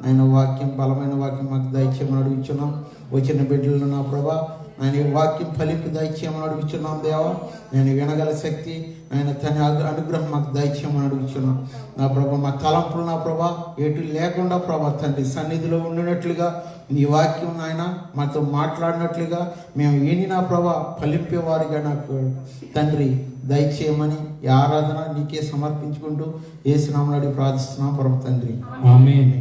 ఆయన వాక్యం, బలమైన వాక్యం మాకు దయచేయమని అడుగుతున్నాం. వచ్చిన బిడ్డలను నా ప్రభా ఆయన వాక్యం ఫలింపు దయచేయమని అడుగుతున్నాం దేవా. నేను వినగల శక్తి ఆయన తన అనుగ్రహం మాకు దయచేయమని అడుగుతున్నాం. నా ప్రభా మా తలంపులు నా ప్రభా ఎటు లేకుండా ప్రభా తండ్రి సన్నిధిలో ఉండినట్లుగా నీ వాక్యం ఆయన మాతో మాట్లాడినట్లుగా మేము విని నా ప్రభా ఫలింపేవారిగా నాకు తండ్రి దయచేయమని ఈ ఆరాధన నీకే సమర్పించుకుంటూ యేసు నామములో అడిగి ప్రార్థిస్తున్నాం పరమ తండ్రి,
ఆమేన్.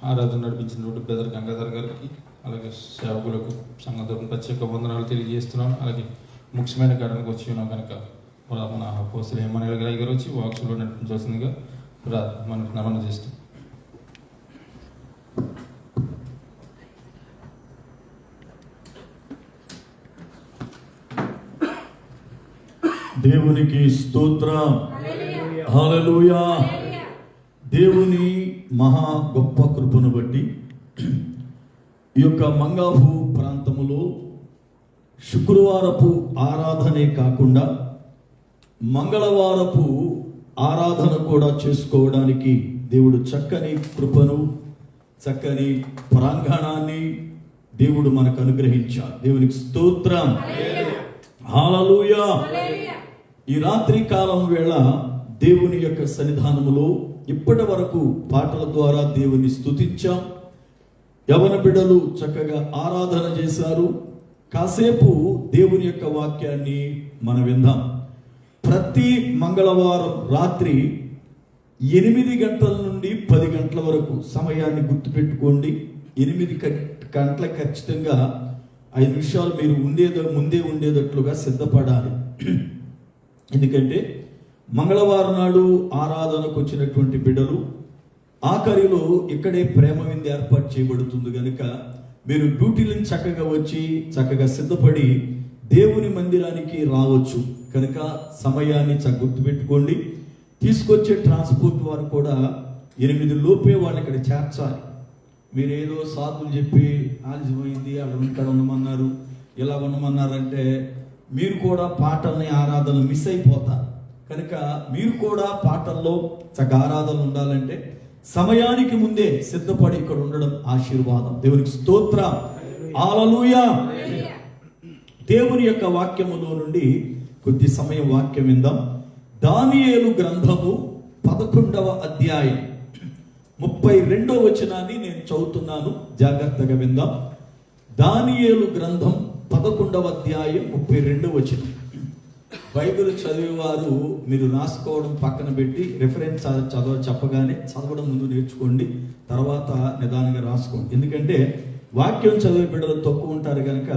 ఆరాధన నడిపించినటువంటి బ్రదర్ గంగాధర్ గారికి, అలాగే సేవకులకు సంఘం తరపున ప్రత్యేక వందనాలు తెలియజేస్తున్నాను. అలాగే ముఖ్యమైన ఘటనకు వచ్చి ఉన్నాం కనుక మన పోస్టులు ఏమని గారు వచ్చి వాక్స్లో నడిపించాల్సిందిగా మనం నమన చేస్తాం.
దేవునికి స్తోత్రం, హల్లెలూయా. దేవుని మహా గొప్ప కృపను బట్టి ఈ యొక్క మంగాహు ప్రాంతములో శుక్రవారపు ఆరాధనే కాకుండా మంగళవారపు ఆరాధన కూడా చేసుకోవడానికి దేవుడు చక్కని కృపను, చక్కని ప్రాంగణాన్ని దేవుడు మనకు అనుగ్రహించాడు. దేవునికి స్తోత్రం, హల్లెలూయా. ఈ రాత్రి కాలం వేళ దేవుని యొక్క సన్నిధానములో ఇప్పటి వరకు పాటల ద్వారా దేవుని స్తుతించాం. యవన బిడ్డలు చక్కగా ఆరాధన చేశారు. కాసేపు దేవుని యొక్క వాక్యాన్ని మనం విందాం. ప్రతి మంగళవారం రాత్రి 8 గంటల నుండి 10 గంటల వరకు సమయాన్ని గుర్తుపెట్టుకోండి. 8 గంటల ఖచ్చితంగా 5 నిమిషాలు మీరు ముందే ఉండేటట్లుగా సిద్ధపడాలి. ఎందుకంటే మంగళవారం నాడు ఆరాధనకు వచ్చినటువంటి బిడ్డలు ఆఖరిలో ఇక్కడే ప్రేమ విందు ఏర్పాటు చేయబడుతుంది కనుక మీరు డ్యూటీలను చక్కగా వచ్చి చక్కగా సిద్ధపడి దేవుని మందిరానికి రావచ్చు. కనుక సమయాన్ని గుర్తుపెట్టుకోండి. తీసుకొచ్చే ట్రాన్స్పోర్ట్ వారు కూడా 8 లోపే వాళ్ళు ఇక్కడ చేర్చాలి. మీరు ఏదో సాకులు చెప్పి ఆలస్యమైంది అక్కడ ఉండమన్నారు ఇలా ఉండమన్నారంటే మీరు కూడా పాటల్ని ఆరాధన మిస్ అయిపోతారు. కనుక మీరు కూడా పాటల్లో చక్కగా ఆరాధన ఉండాలంటే సమయానికి ముందే సిద్ధపడి ఇక్కడ ఉండడం ఆశీర్వాదం. దేవునికి స్తోత్రం, హల్లెలూయా. దేవుని యొక్క వాక్యములో నుండి కొద్ది సమయం వాక్యం విందాం. దానియేలు గ్రంథము 11వ అధ్యాయం 32వ వచనాన్ని నేను చదువుతున్నాను, జాగ్రత్తగా విందాం. దానియేలు గ్రంథం 11వ అధ్యాయం 32వ వచనం. బైబిల్ చదివేవారు మీరు రాసుకోవడం పక్కన పెట్టి రిఫరెన్స్ చెప్పగానే చదవడం ముందు నేర్చుకోండి, తర్వాత నిదానంగా రాసుకోండి. ఎందుకంటే వాక్యం చదివే బిడ్డలు తక్కువ ఉంటారు కనుక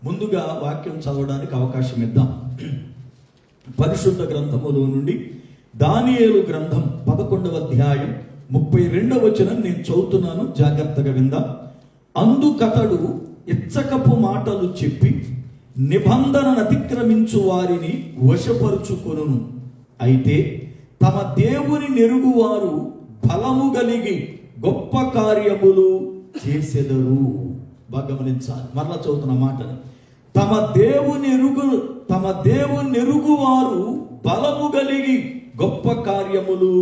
ముందుగా వాక్యం చదవడానికి అవకాశం ఇద్దాం. పరిశుద్ధ గ్రంథములో నుండి దానియేలు గ్రంథం 11వ అధ్యాయం 32వ వచనం నేను చదువుతున్నాను, జాగ్రత్తగా విందాం. అందుకతడు ఇచ్చకపు మాటలు చెప్పి నిబంధనను అతిక్రమించు వారిని వశపరుచుకొనును. అయితే తమ దేవుని నెరుగువారు బలము కలిగి గొప్ప కార్యములు చేసెదరు. బాగా గమనించాలి, మరలా చదువుతున్న మాటలు. తమ దేవుని నెరుగువారు బలము కలిగి గొప్ప కార్యములు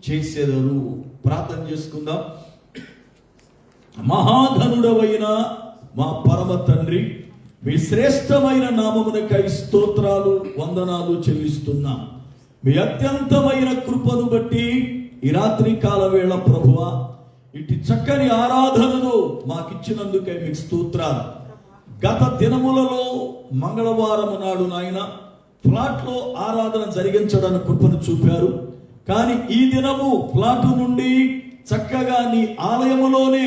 చేసెదరు. ప్రార్థన చేసుకుందాం. మహాధనుడవైన మా పరమ తండ్రి, మీ శ్రేష్టమైన నామమునకై స్తోత్రాలు వందనాలు చెల్లిస్తున్నాం. మీ అత్యంతమైన కృపను బట్టి ఈ రాత్రి కాల వేళ ప్రభువా ఇటు చక్కని ఆరాధనను మాకిచ్చినందుకై మీకు స్తోత్రాలు. గత దినములలో మంగళవారం నాడు నాయన ఫ్లాట్లో ఆరాధన జరిగించడానికి కృపను చూపారు. కానీ ఈ దినము ఫ్లాట్ నుండి చక్కగా నీ ఆలయములోనే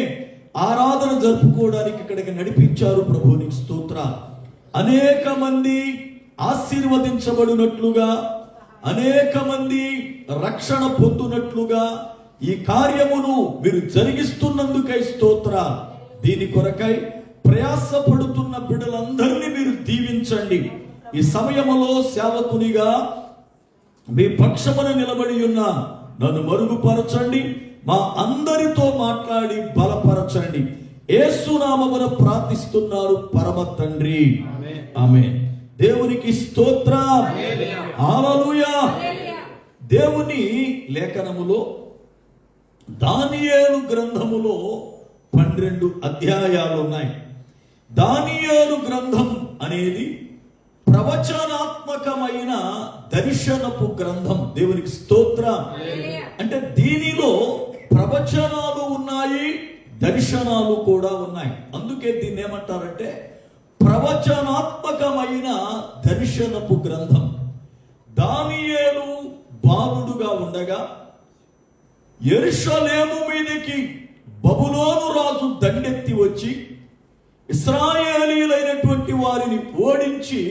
ఆరాధన జరుపుకోవడానికి ఇక్కడికి నడిపించారు ప్రభు, నీకు స్తోత్రాలు. అనేక మంది ఆశీర్వదించబడినట్లుగా అనేక మంది రక్షణ పొందునట్లుగా ఈ కార్యమును మీరు జరిగిస్తున్నందుకై స్తోత్రాలు. దీని కొరకై ప్రయాసపడుతున్న బిడ్డలందరినీ మీరు దీవించండి. ఈ సమయములో సేవకునిగా మీ పక్షమున నిలబడి ఉన్న నన్ను మరుగుపరచండి. మా అందరితో మాట్లాడి బలపరచండి. యేసు నామమున ప్రార్థిస్తున్నారు పరమ తండ్రి, ఆమేన్. దేవునికి స్తోత్రం, హల్లెలూయా. దేవుని లేఖనములో దానియేలు గ్రంథములో 12 అధ్యాయాలు ఉన్నాయి. దానియేలు గ్రంథం అనేది ప్రవచనాత్మకమైన దర్శనపు గ్రంథం. దేవునికి స్తోత్రం. అంటే దీనిలో ప్రవచనాలు ఉన్నాయి, దర్శనాలు కూడా ఉన్నాయి. అందుకే దీన్ని ఏమంటారంటే ప్రవచనాత్మకమైన దర్శనపు గ్రంథం. దానియేలు బాలుడుగా ఉండగా యెరూషలేము మీదకి బబులోను రాజు దండెత్తి వచ్చి ఇశ్రాయేలీయులైనటువంటి వారిని ఓడించి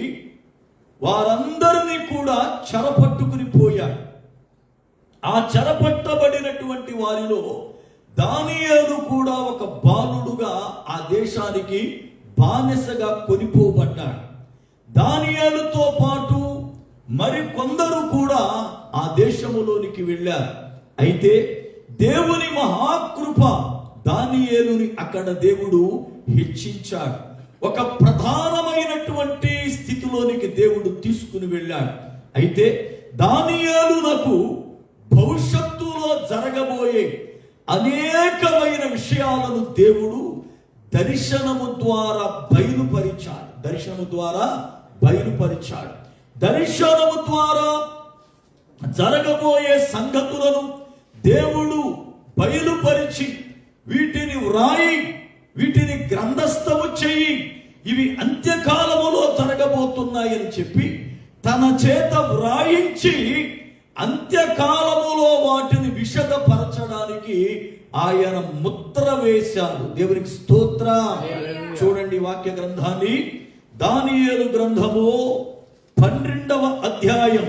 వారందరినీ కూడా చెరపట్టుకుని పోయాడు. ఆ చెరపట్టబడినటువంటి వారిలో దానియేలు కూడా ఒక బాలుడుగా ఆ దేశానికి బానిసగా కొనిపోబడ్డాడు. దానియేలుతో పాటు మరి కొందరు కూడా ఆ దేశములోనికి వెళ్ళారు. అయితే దేవుని మహాకృప దానియేలుని అక్కడ దేవుడు హెచ్చించాడు. ఒక ప్రధానమైనటువంటి స్థితిలోనికి దేవుడు తీసుకుని వెళ్ళాడు. అయితే దానియేలునకు భవిష్యత్తులో జరగబోయే అనేకమైన విషయాలను దేవుడు దర్శనము ద్వారా బయలుపరిచాడు. దర్శనము ద్వారా జరగబోయే సంగతులను దేవుడు బయలుపరిచి వీటిని వ్రాయి, వీటిని గ్రంథస్థము చెయ్యి, ఇవి అంత్యకాలములో జరగబోతున్నాయని చెప్పి తన చేత వ్రాయించి అంత్యకాలములో వాటిని విశదపరచడానికి ఆయన ముద్ర వేశాడు. దేవునికి స్తోత్రం. చూడండి వాక్య గ్రంథాన్ని. దానియేలు గ్రంథము 12వ అధ్యాయం.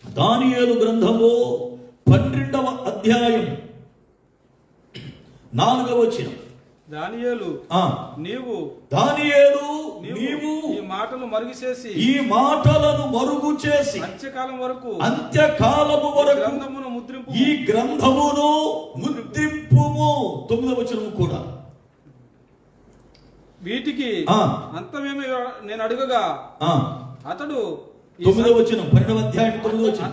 దానియేలు గ్రంథము 12వ అధ్యాయం 4వ వచనం.
దానియేలు నీవు ఈ మాటలు మరుగు చేసి
ఈ మాటలను మరుగు చేసి
అంత్యకాలము వరకు
గ్రంథమును ముద్రింపు. ఈ గ్రంథమును ముద్రింపుము. 9వ వచనం కూడా.
వీటికి అంతమేమి నేను అడుగగా అతడు
9వ వచనం 12వ అధ్యాయం 9వ వచనం.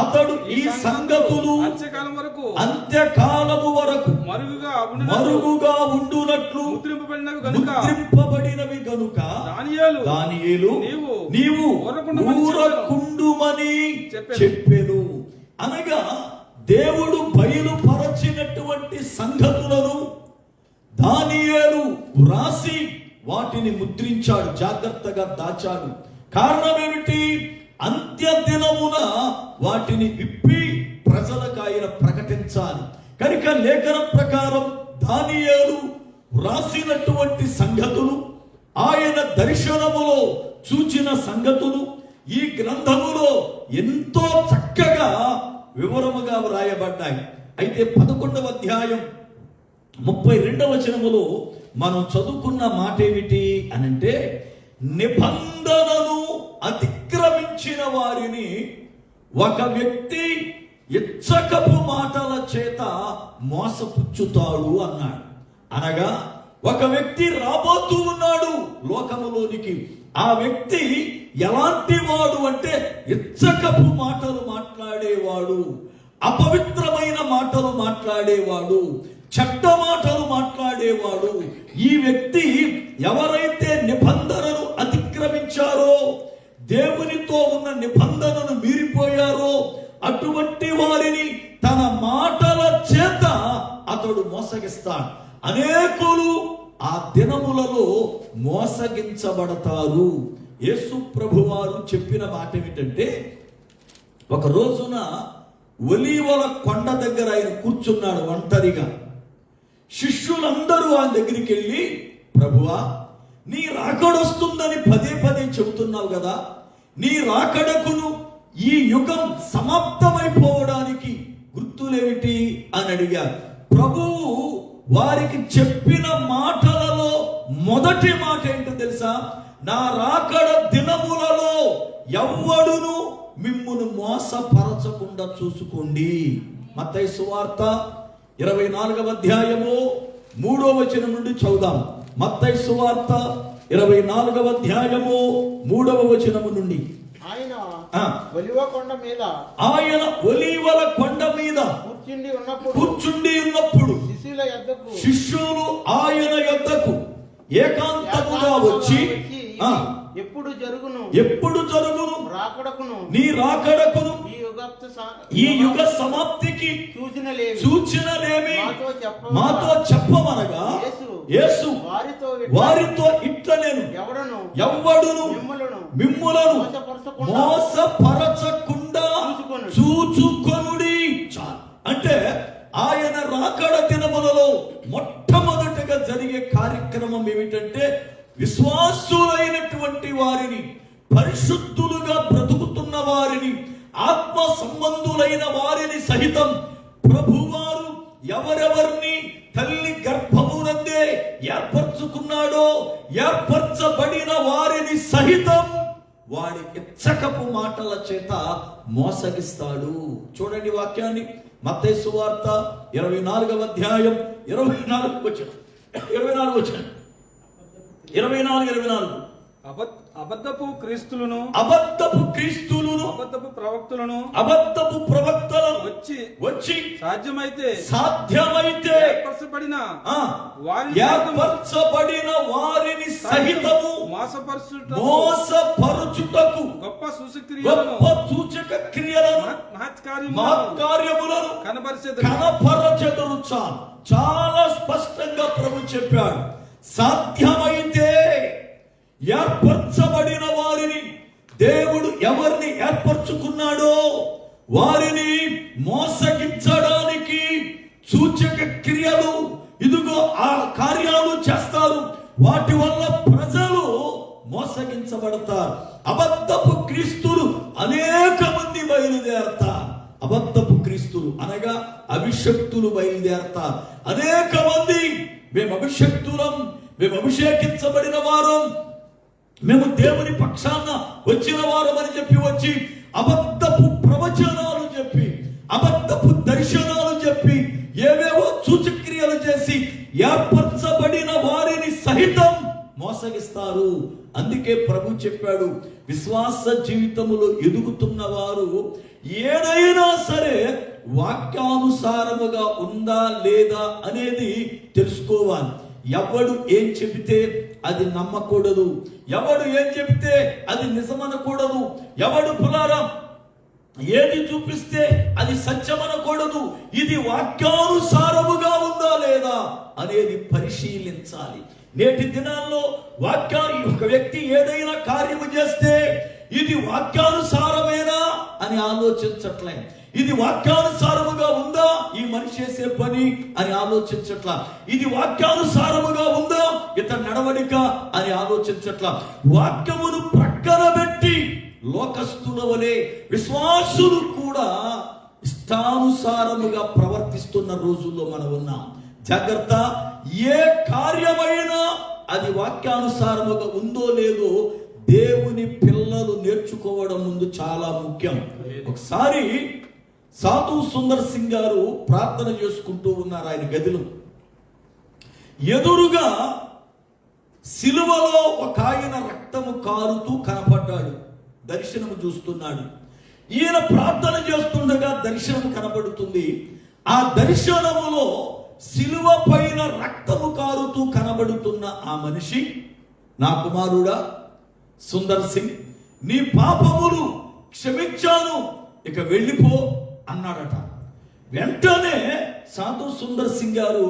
అతడు ఈ సంగతులు అంత్యకాలము వరకు మరుగుగా ఉండునట్లు ముద్రింపబడినవి గనుక దానియేలు నీవు ఊరకుండుమని చెప్పెను. అనగా దేవుడు బయలుపరచినటువంటి సంగతులను దానియేలు వ్రాసి వాటిని ముద్రించాడు, జాగ్రత్తగా దాచాడు. కారణం ఏమిటి? అంత్య దినమున వాటిని విప్పి ప్రజలకు ఆయన ప్రకటించాలి కనుక లేఖన ప్రకారం దానియేలు వ్రాసినటువంటి సంగతులు, ఆయన దర్శనములో చూచిన సంగతులు ఈ గ్రంథములో ఎంతో చక్కగా వివరముగా వ్రాయబడ్డాయి. అయితే 11వ అధ్యాయం 32వ వచనములో మనం చదువుకున్న మాట ఏమిటి అనంటే, నిబంధనను అతిక్రమించిన వారిని ఒక వ్యక్తి ఇచ్చకపు మాటల చేత మోసపుచ్చుతాడు అన్నాడు. అనగా ఒక వ్యక్తి రాబోతూ ఉన్నాడు లోకములోనికి. ఆ వ్యక్తి ఎలాంటి వాడు అంటే ఇచ్చకపు మాటలు మాట్లాడేవాడు, అపవిత్రమైన మాటలు మాట్లాడేవాడు, చెడ్డ మాటలు మాట్లాడేవాడు. ఈ వ్యక్తి ఎవరైతే నిబంధనను అతిక్రమించారో, దేవునితో ఉన్న నిబంధనను మీరిపోయారో అటువంటి వారిని తన మాటల చేత అతడు మోసగిస్తాడు. అనేకులు ఆ దినములలో మోసగించబడతారు. యేసు ప్రభువారు చెప్పిన మాట ఏమిటంటే, ఒక రోజున ఒలీవల కొండ దగ్గర ఆయన కూర్చున్నాడు ఒంటరిగా. శిష్యులందరూ ఆయన దగ్గరికి వెళ్ళి, ప్రభువా నీ రాకడొస్తుందని పదే పదే చెబుతున్నావు కదా, నీ రాకడకును ఈ యుగం సమాప్తమైపోవడానికి గుర్తులేమిటి అని అడిగారు. ప్రభువు వారికి చెప్పిన మాటలలో మొదటి మాట ఏంటో తెలుసా? నా రాకడ దినములలో ఎవ్వడును మిమ్మును మోసపరచకుండా చూసుకోండి. మత్తయి సువార్త 24వ అధ్యాయము 3వ వచనం నుండి చదువుదాం. మత్తయి సువార్త 24వ అధ్యాయము 3వ వచనము నుండి.
ఆయన ఒలివ కొండ మీద
ఒలీవల కొండ మీద కూర్చుండి ఉన్నప్పుడు శిష్యులు ఆయన యొద్దకు ఏకాంతముగా వచ్చి
ఎప్పుడు జరుగును
నీ రాకడకును ఈ యుగ సమాప్తికి సూచనలేమి మాతో చెప్పమనగా యేసు వారితో ఇట్లా నేను ఎవ్వడును మిమ్ములను మోసపరచకుండా చూచుకొనుడి. అంటే ఆయన రాకడ దినములలో మొట్టమొదటిగా జరిగే కార్యక్రమం ఏమిటంటే విశ్వాసులైనటువంటి వారిని, పరిశుద్ధులుగా బ్రతుకుతున్న వారిని, ఆత్మ సంబంధులైన వారిని సహితం ప్రభువారు ఎవరెవరిని తల్లి గర్భమునందే ఏర్పరచుకున్నాడో ఏర్పరచబడిన వారిని సహితం వాడి ఇచ్చకపు మాటల చేత మోసగిస్తాడు. చూడండి వాక్యాన్ని, మత్తయి సువార్త 24వ అధ్యాయం 24వ వచనం. 24
అబద్ధపు క్రీస్తులను అబద్ధపు ప్రవక్తలను వచ్చి సాధ్యమైతే ఏర్పరచబడిన
వారిని సహితము మోసపరచుటకు
గొప్ప
సూచక క్రియలను మహత్కార్యములను కనపరచెదరు. చాలా స్పష్టంగా ప్రభు చెప్పాడు. సాధ్యమైతే ఏర్పరచబడిన వారిని, దేవుడు ఎవరిని ఏర్పరచుకున్నాడో వారిని మోసగించడానికి సూచక క్రియలు, ఇదిగో ఆ కార్యాలు చేస్తారు. వాటి వల్ల ప్రజలు మోసగించబడతారు. అబద్ధపు క్రీస్తులు అనేక మంది బయలుదేరతారు. అబద్ధపు క్రీస్తులు అనగా అభిషక్తులు బయలుదేరతారు. అనేక మంది మేము అభిషక్తులం, మేము అభిషేకించబడిన వారం, మేము దేవుని పక్షాన వచ్చిన వారం అని చెప్పి వచ్చి అబద్ధపు ప్రవచనాలు చెప్పి, అబద్ధపు దర్శనాలు చెప్పి, ఏవేవో సూచక్రియలు చేసి ఏర్పరచబడిన వారిని సహితం మోసగిస్తారు. అందుకే ప్రభు చెప్పాడు, విశ్వాస జీవితములో ఎదుగుతున్న వారు ఏదైనా సరే వాక్యానుసారముగా ఉందా లేదా అనేది తెలుసుకోవాలి. ఎవడు ఏం చెబితే అది నమ్మకూడదు, ఎవడు ఏం చెబితే అది నిజమనకూడదు, ఎవడు పులారం ఏది చూపిస్తే అది సత్యమనకూడదు. ఇది వాక్యానుసారముగా ఉందా లేదా అనేది పరిశీలించాలి. నేటి దినాల్లో ఒక వ్యక్తి ఏదైనా కార్యము చేస్తే ఇది వాక్యానుసారమేనా అని ఆలోచించట్లే. ఇది వాక్యానుసారముగా ఉందా ఈ మనిషి చేసే పని అని ఆలోచించట్లా. ఇది వాక్యానుసారముగా ఉందా ఇతని నడవడిక అని ఆలోచించట్లా. వాక్యమును ప్రక్కన పెట్టి లోకస్తుల వలె విశ్వాసులు కూడా ఇష్టానుసారముగా ప్రవర్తిస్తున్న రోజుల్లో మనం ఉన్నాం. జాగ్రత్త. ఏ కార్యమైనా అది వాక్యానుసారముగా ఉందో లేదో దేవుని పిల్లలు నేర్చుకోవడం ముందు చాలా ముఖ్యం. ఒకసారి సాధు సుందర్ సింగ్ గారు ప్రార్థన చేసుకుంటూ ఉన్నారు. ఆయన గదిలో ఎదురుగా సిలువలో ఒక ఆయన రక్తము కారుతూ కనపడ్డాడు. దర్శనము చూస్తున్నాడు. ఈయన ప్రార్థన చేస్తుండగా దర్శనం కనబడుతుంది. ఆ దర్శనములో సిలువ పైన రక్తము కారుతూ కనబడుతున్న ఆ మనిషి, నా కుమారుడా సుందర్ సింగ్, నీ పాపములు క్షమించాను, ఇక వెళ్ళిపో అన్నాడట. వెంటనే సాధు సుందర్ సింగ్ గారు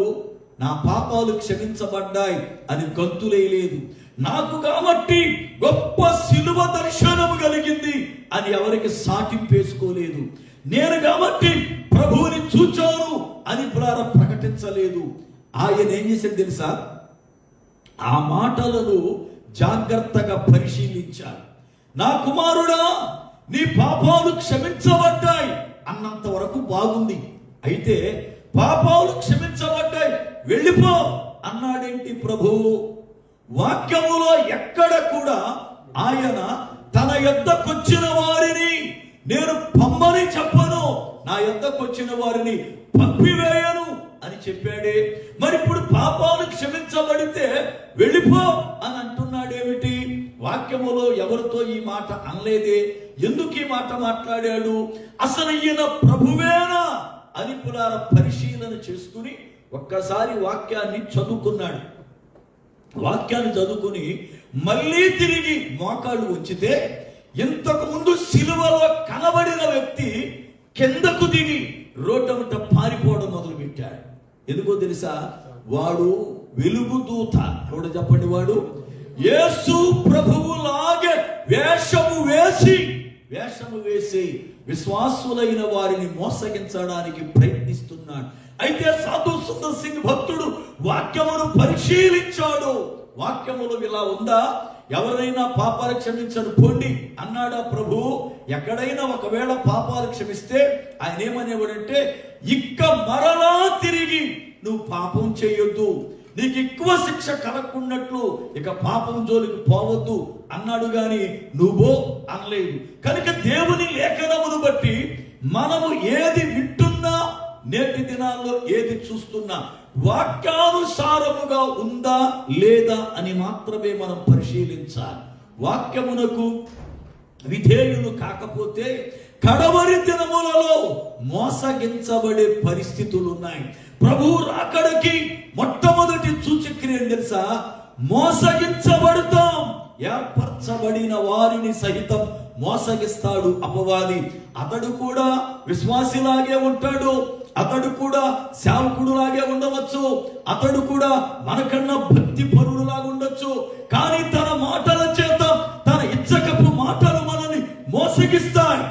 నా పాపాలు క్షమించబడ్డాయి అని గంతులేయలేదు. నాకు కాబట్టి గొప్ప సిలువ దర్శనము కలిగింది అని ఎవరికి సాటింపేసుకోలేదు. నేను కాబట్టి ప్రభువుని చూచాను అని ప్రకటించలేదు. ఆయన ఏం చేశాడు తెలుసా? ఆ మాటలను జాగ్రత్తగా పరిశీలించాడు. నా కుమారుడా, నీ పాపాలు క్షమించబడ్డాయి అన్నంత వరకు బాగుంది. అయితే పాపాలు క్షమించబడ్డాయి, వెళ్ళిపో అన్నాడేంటి ప్రభువు? వాక్యములో ఎక్కడ కూడా ఆయన తన యొద్దకొచ్చిన వారిని నేను పంపని చెప్పను, నా యొద్దకొచ్చిన వారిని పంపివేయను అని చెప్పాడే. మరి ఇప్పుడు పాపాలు క్షమించబడితే వెళ్ళిపో అని అంటున్నాడేమిటి? వాక్యములో ఎవరితో ఈ మాట అనలేదే. ఎందుకు ఈ మాట మాట్లాడాడు? అసలు ఈయన ప్రభువేనా అని పులార పరిశీలన చేసుకుని ఒక్కసారి వాక్యాన్ని చదువుకున్నాడు. వాక్యాన్ని చదువుకుని మళ్ళీ తిరిగి మోకాళ్ళు ఉంచితే ఇంతకు ముందు సిలువలో కనబడిన వ్యక్తి కిందకు దిగి రోడ్డముట పారిపోవడం మొదలు పెట్టాడు. ఎందుకో తెలుసా? వాడు వెలుగుదూత. ఎవడు చెప్పండి? వాడు యేసు ప్రభువులాగే వేషము వేసి విశ్వాసులైన వారిని మోసగించడానికి ప్రయత్నిస్తున్నాడు. అయితే సాధు సుందర్ సింగ్ భక్తుడు వాక్యమును పరిశీలించాడు. వాక్యములు ఇలా ఉందా? ఎవరైనా పాపాలు క్షమించను పోండి అన్నాడా ప్రభు? ఎక్కడైనా ఒకవేళ పాపాలు క్షమిస్తే ఆయన ఏమనేవాడంటే, ఇక్క మరలా తిరిగి నువ్వు పాపం చేయొద్దు, నీకు ఎక్కువ శిక్ష కలగకున్నట్లు ఇక పాపం జోలికి పోవద్దు అన్నాడు. గాని నువ్వు అనలేదు. కనుక దేవుని లేఖనమును బట్టి మనము ఏది వింటున్నా, నేటి దినాల్లో ఏది చూస్తున్నా వాక్యానుసారముగా ఉందా లేదా అని మాత్రమే మనం పరిశీలించాలి. వాక్యమునకు విధేయులు కాకపోతే కడవరి దినములలో మోసగించబడే పరిస్థితులు ఉన్నాయి. ప్రభువు రాకడకి మొట్టమొదటి సూచక్రియ తెలుసా? మోసగించబడతాం. ఏర్పరచబడిన వారిని సహితం మోసగిస్తాడు అపవాది. అతడు కూడా విశ్వాసిలాగే ఉంటాడు, అతడు కూడా సేవకుడు లాగే ఉండవచ్చు, అతడు కూడా మనకన్నా భక్తి పరుడులాగా ఉండొచ్చు. కానీ తన మాటల చేత, తన ఇచ్చకపు మాటలు మనల్ని మోసగిస్తాయి.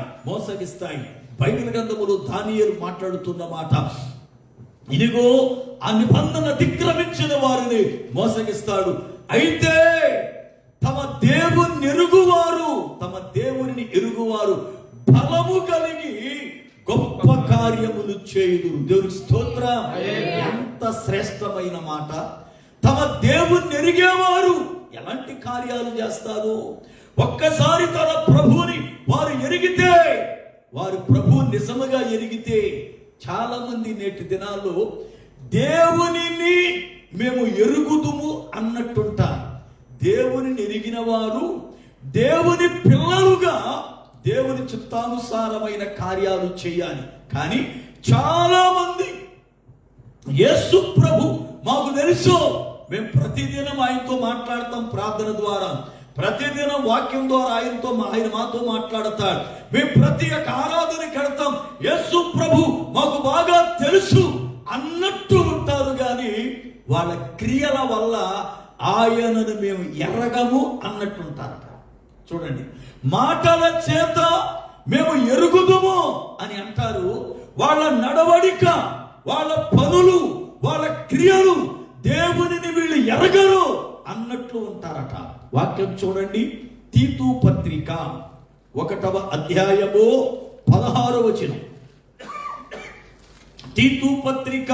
బైబిల్ గ్రంథములో దానియేలు మాట్లాడుతున్న మాట, ఇదిగో ఆ నిబంధన అతిక్రమించిన వారిని మోసగిస్తాడు. అయితే తమ దేవుని ఎరుగువారు బలము కలిగి గొప్ప కార్యములు చేయుదురు. దేవునికి స్తోత్రం. ఎంత శ్రేష్టమైన మాట! తమ దేవుని ఎరిగేవారు ఎలాంటి కార్యాలు చేస్తారు? ఒక్కసారి తన ప్రభువుని వారు ఎరిగితే, వారు ప్రభువు నిజముగా ఎరిగితే, చాలా మంది నేటి దినాల్లో దేవునిని మేము ఎరుగుదుము అన్నట్టుంటారు. దేవుని ఎరిగిన వారు దేవుని పిల్లలుగా దేవుని చిత్తానుసారమైన కార్యాలు చేయాలి. కానీ చాలా మంది యేసు ప్రభు మాకు తెలుసు, మేము ప్రతిదినం ఆయనతో మాట్లాడతాం, ప్రార్థన ద్వారా ప్రతిదినం వాక్యం ద్వారా ఆయన మాతో మాట్లాడతాడు, మేము ప్రతి ఒక్క ఆరాధనకి వెళ్తాం, యేసు ప్రభు మాకు బాగా తెలుసు అన్నట్టు ఉంటారు. కానీ వాళ్ళ క్రియల వల్ల ఆయనను మేము ఎరగము అన్నట్టుంటారట. చూడండి, మాటల చేత మేము ఎరుగుదుము అని అంటారు, వాళ్ళ నడవడిక, వాళ్ళ పనులు, వాళ్ళ క్రియలు దేవునిని వీళ్ళు ఎరగరు అన్నట్లు ఉంటారట. వాక్యం చూడండి, తీతు పత్రిక 1వ అధ్యాయము 16వ వచనం. తీతు పత్రిక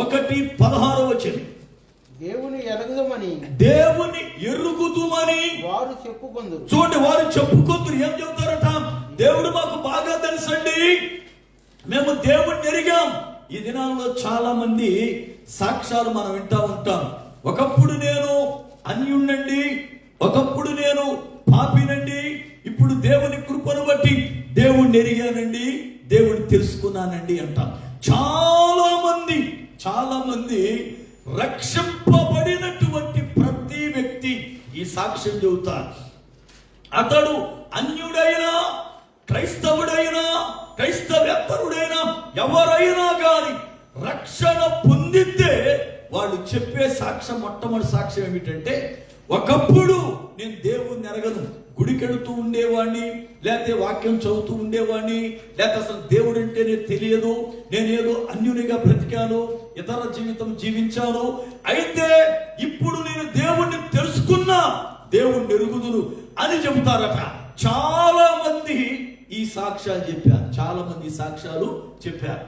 1:16వ వచనం.
దేవుని ఎరుగుదుమని వారు చెప్పుకుందరు.
చూడండి, వారు చెప్పుకుందరు. ఏం చెబుతారట? దేవుడు మాకు బాగా తెలుసండి, మేము దేవుడిని ఎరిగాం. ఈ దినాల్లో చాలా మంది సాక్ష్యాలు మనం వింటా ఉంటాం. ఒకప్పుడు నేను అన్యుణ్ణండి, ఒకప్పుడు నేను పాపినండి, ఇప్పుడు దేవుని కృపను బట్టి దేవుణ్ణి ఎరిగానండి, దేవుడిని తెలుసుకున్నానండి అంటాం. చాలా మంది రక్షింపబడినటువంటి ప్రతి వ్యక్తి ఈ సాక్ష్యం చెబుతారు. అతడు అన్యుడైనా, క్రైస్తవుడైనా, క్రైస్తవేతరుడైనా, ఎవరైనా కానీ రక్షణ పొందితే వాళ్ళు చెప్పే సాక్ష్యం, మొట్టమొదటి సాక్ష్యం ఏమిటంటే, ఒకప్పుడు నేను దేవుణ్ణి ఎరగను, గుడికెడుతూ ఉండేవాడిని, లేకపోతే వాక్యం చదువుతూ ఉండేవాడిని, లేకపోతే అసలు దేవుడు అంటేనే తెలియదు, నేనేదో అన్యునిగా బ్రతికాను, ఇతర జీవితం జీవించాను. అయితే ఇప్పుడు నేను దేవుణ్ణి తెలుసుకున్నా, దేవుణ్ణి ఎరుగుదును అని చెబుతారట. చాలా మంది ఈ సాక్ష్యాలు చెప్పారు, చాలా మంది సాక్ష్యాలు చెప్పారు.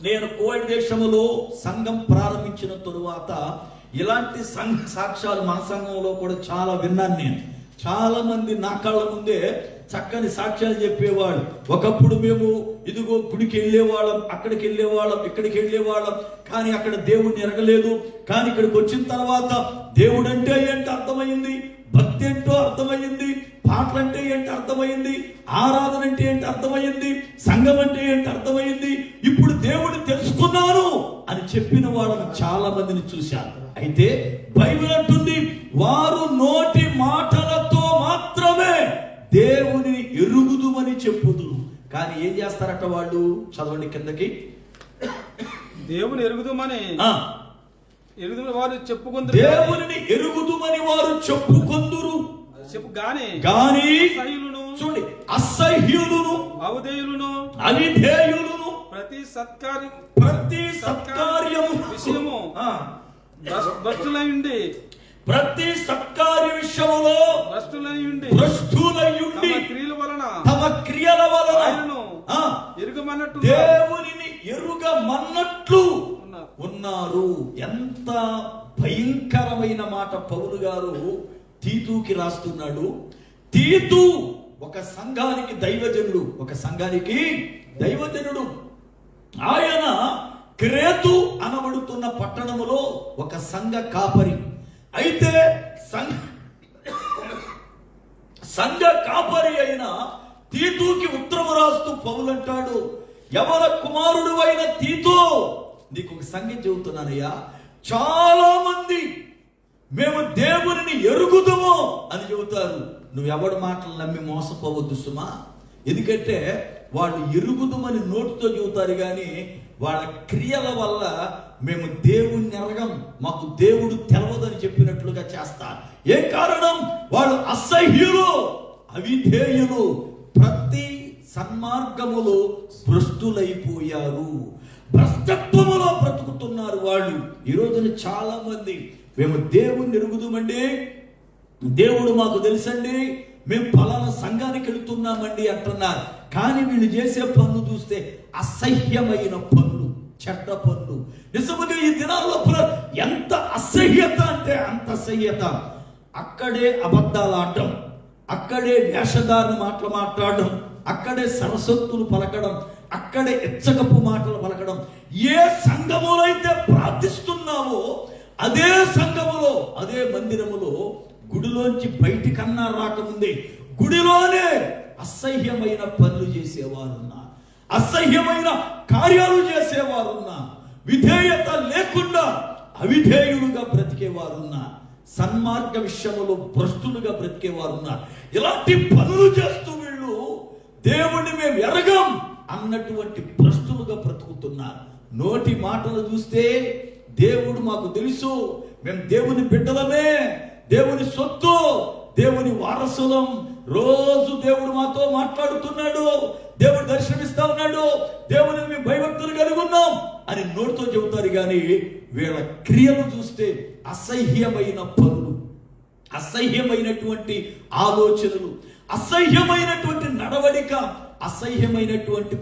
నేను కోవిడ్ దేశంలో సంఘం ప్రారంభించిన తరువాత ఇలాంటి సాక్ష్యాలు మన సంఘంలో కూడా చాలా విన్నాను. నేను చాలా మంది నా కళ్ళ ముందే చక్కని సాక్ష్యాలు చెప్పేవాడు. ఒకప్పుడు మేము ఇదిగో గుడికి వెళ్ళేవాళ్ళం, అక్కడికి వెళ్ళేవాళ్ళం, ఇక్కడికి వెళ్ళేవాళ్ళం, కానీ అక్కడ దేవుడిని ఎరగలేదు. కానీ ఇక్కడికి వచ్చిన తర్వాత దేవుడు అంటే ఏంటి అర్థమైంది, భక్తి ఏంటో అర్థమైంది, పాటలు అంటే ఏంటి అర్థమైంది, ఆరాధన అంటే ఏంటి అర్థమైంది, సంఘం అంటే ఏంటి అర్థమైంది. ఇప్పుడు దేవుడు తెలుసుకున్నాను అని చెప్పిన వాళ్ళని చాలా మందిని చూశాను. అయితే బైబిల్ అంటుంది, వారు నోటి మాటలతో మాత్రమే దేవుని ఎరుగుదుమని చెప్పుదురు. కానీ ఏం చేస్తారట వాళ్ళు? చదవండి కిందకి.
దేవుని ఎరుగుదుమని వారు చెప్పుకుందరు.
దేవుని ఎరుగుదుమని వారు చెప్పుకొందురు.
చెప్పు గాని
చూడండి, అసహ్యులను, అవిధేయులను,
ప్రతి
సత్కార్యము
విషయము భ్రష్టులయుండి,
ప్రతి సత్కార్య విషయములో భ్రష్టులయుండి తమ క్రియల వలన
ఎరుగమన్నట్టు
దేవునిని ఎరుగమన్నట్లు ఉన్నారు. ఎంత భయంకరమైన మాట పౌలు గారు తీతుకి రాస్తున్నాడు. తీతు ఒక సంఘానికి దైవజనుడు. ఆయన క్రేతు అనబడుతున్న పట్టణములో ఒక సంఘ కాపరి. అయితే సంఘ కాపరి అయిన తీతుకి ఉత్తరము రాస్తూ పౌలు అంటాడు, యవన కుమారుడు అయిన తీతు, నీకు ఒక సంగతి చెబుతున్నానయ్యా, చాలా మంది మేము దేవుని ఎరుగుదుము అని చెబుతారు. నువ్వు ఎవడి మాటలు నమ్మి మోసపోవద్దు సుమా. ఎందుకంటే వాళ్ళు ఎరుగుదుమని నోటితో చెబుతారు, కానీ వాళ్ళ క్రియల వల్ల మేము దేవుణ్ణి ఎరగం, మాకు దేవుడు తెలవదని చెప్పినట్లుగా చేస్తారు. ఏ కారణం? వాళ్ళు అసహ్యులు, అవిధేయులు, ప్రతి సన్మార్గములో భ్రష్టులైపోయారు, భ్రష్టత్వములో బ్రతుకుతున్నారు వాళ్ళు. ఈ రోజున చాలా మంది మేము దేవుణ్ణి ఎరుగుదుమండి, దేవుడు మాకు తెలుసండి, మేము ఫలానా సంఘానికి వెళుతున్నామండి అంటున్నారు. కానీ వీళ్ళు చేసే పనులు చూస్తే అసహ్యమైన పనులు, చెడ్డ పనులు. నిజముగా ఈ దినాల్లో ఎంత అసహ్యత అంటే అంత అసహ్యత. అక్కడే అబద్ధాలు ఆడటం, అక్కడే వేషధారణ మాటలు మాట్లాడడం, అక్కడే సరస్వతులు పలకడం, అక్కడే ఎచ్చకపు మాటలు పలకడం. ఏ సంఘములో అయితే ప్రార్థిస్తున్నావో అదే సంఘములో, అదే మందిరములో గుడిలోంచి బయటికన్నా రాకముందే గుడిలోనే అసహ్యమైన పనులు చేసేవారున్నా, అసహ్యమైన కార్యాలు చేసేవారున్నా, విధేయత లేకుండా అవిధేయులుగా బ్రతికేవారున్నా, సన్మార్గ విషయంలో భ్రష్టులుగా బ్రతికేవారున్నా. ఇలాంటి పనులు చేస్తూ వీళ్ళు దేవుణ్ణి మేము ఎరగం అన్నటువంటి భ్రష్టులుగా బ్రతుకుతున్నారు. నోటి మాటలు చూస్తే దేవుడు మాకు తెలుసు, మేము దేవుని బిడ్డలమే, దేవుని సొత్తు, దేవుని వారసులం, రోజు దేవుడు మాతో మాట్లాడుతున్నాడు, దేవుడు దర్శనమిస్తా ఉన్నాడు, దేవుని మేము భయభక్తులు కలిగి ఉన్నాం అని నోటితో చెబుతారు. కానీ వీళ్ళ క్రియలు చూస్తే అసహ్యమైన పనులు, అసహ్యమైనటువంటి ఆలోచనలు, అసహ్యమైనటువంటి నడవడిక, అసహ్యమైనటువంటి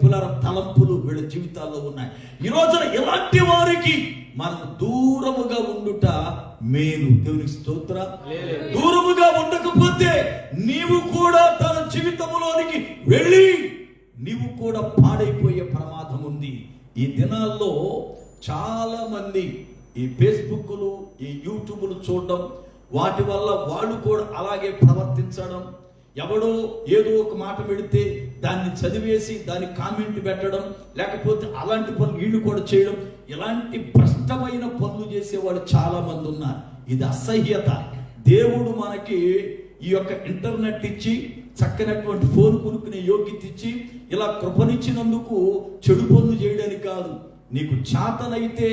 తలంపులు వీళ్ళ జీవితాల్లో ఉన్నాయి. ఈ రోజున ఇలాంటి వారికి మనం దూరముగా ఉండుట మేలు. దేవునికి స్తోత్ర. దూరముగా ఉండకపోతే నీవు కూడా తన జీవితంలోనికి వెళ్ళి నీవు కూడా పాడైపోయే ప్రమాదం ఉంది. ఈ దినాల్లో చాలా మంది ఈ ఫేస్బుక్లు, ఈ యూట్యూబ్లు చూడడం, వాటి వల్ల వాళ్ళు కూడా అలాగే ప్రవర్తించడం, ఎవడో ఏదో ఒక మాట పెడితే దాన్ని చదివేసి దానికి కామెంట్ పెట్టడం, లేకపోతే అలాంటి పనులు వీళ్ళు కూడా చేయడం, ఇలాంటి భ్రష్టమైన పనులు చేసేవాళ్ళు చాలా మంది ఉన్నారు. ఇది అసహ్యత. దేవుడు మనకి ఈ యొక్క ఇంటర్నెట్ ఇచ్చి, చక్కనటువంటి ఫోన్ కొనుక్కునే యోగ్యత ఇచ్చి, ఇలా కృపనిచ్చినందుకు చెడు పనులు చేయడానికి కాదు. నీకు చేతనైతే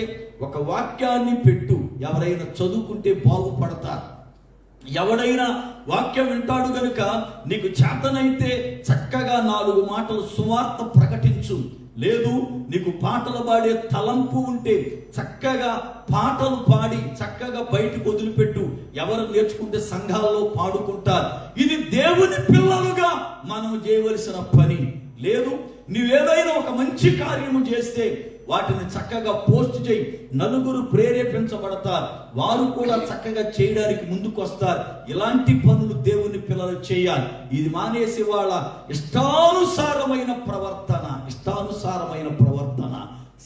ఒక వాక్యాన్ని పెట్టు, ఎవరైనా చదువుకుంటే బాగుపడతారు. ఎవడైనా వాక్యం వింటాడు గనుక నీకు చేతనైతే చక్కగా 4 మాటలు సువార్త ప్రకటించు. లేదు నీకు పాటలు పాడే తలంపు ఉంటే చక్కగా పాటలు పాడి చక్కగా బయటకు వదిలిపెట్టు. ఎవరు నేర్చుకుంటే సంఘాల్లో పాడుకుంటారు. ఇది దేవుని పిల్లలుగా మనం చేయవలసిన పని. లేదు నువ్వేదైనా ఒక మంచి కార్యము చేస్తే వాటిని చక్కగా పోస్ట్ చేయి. నలుగురు ప్రేరేపించబడతారు, వారు కూడా చక్కగా చేయడానికి ముందుకు వస్తారు. ఇలాంటి పనులు దేవుని పిల్లలు చేయాలి. ఇది మానేసి వాళ్ళ ఇష్టానుసారమైన ప్రవర్తన.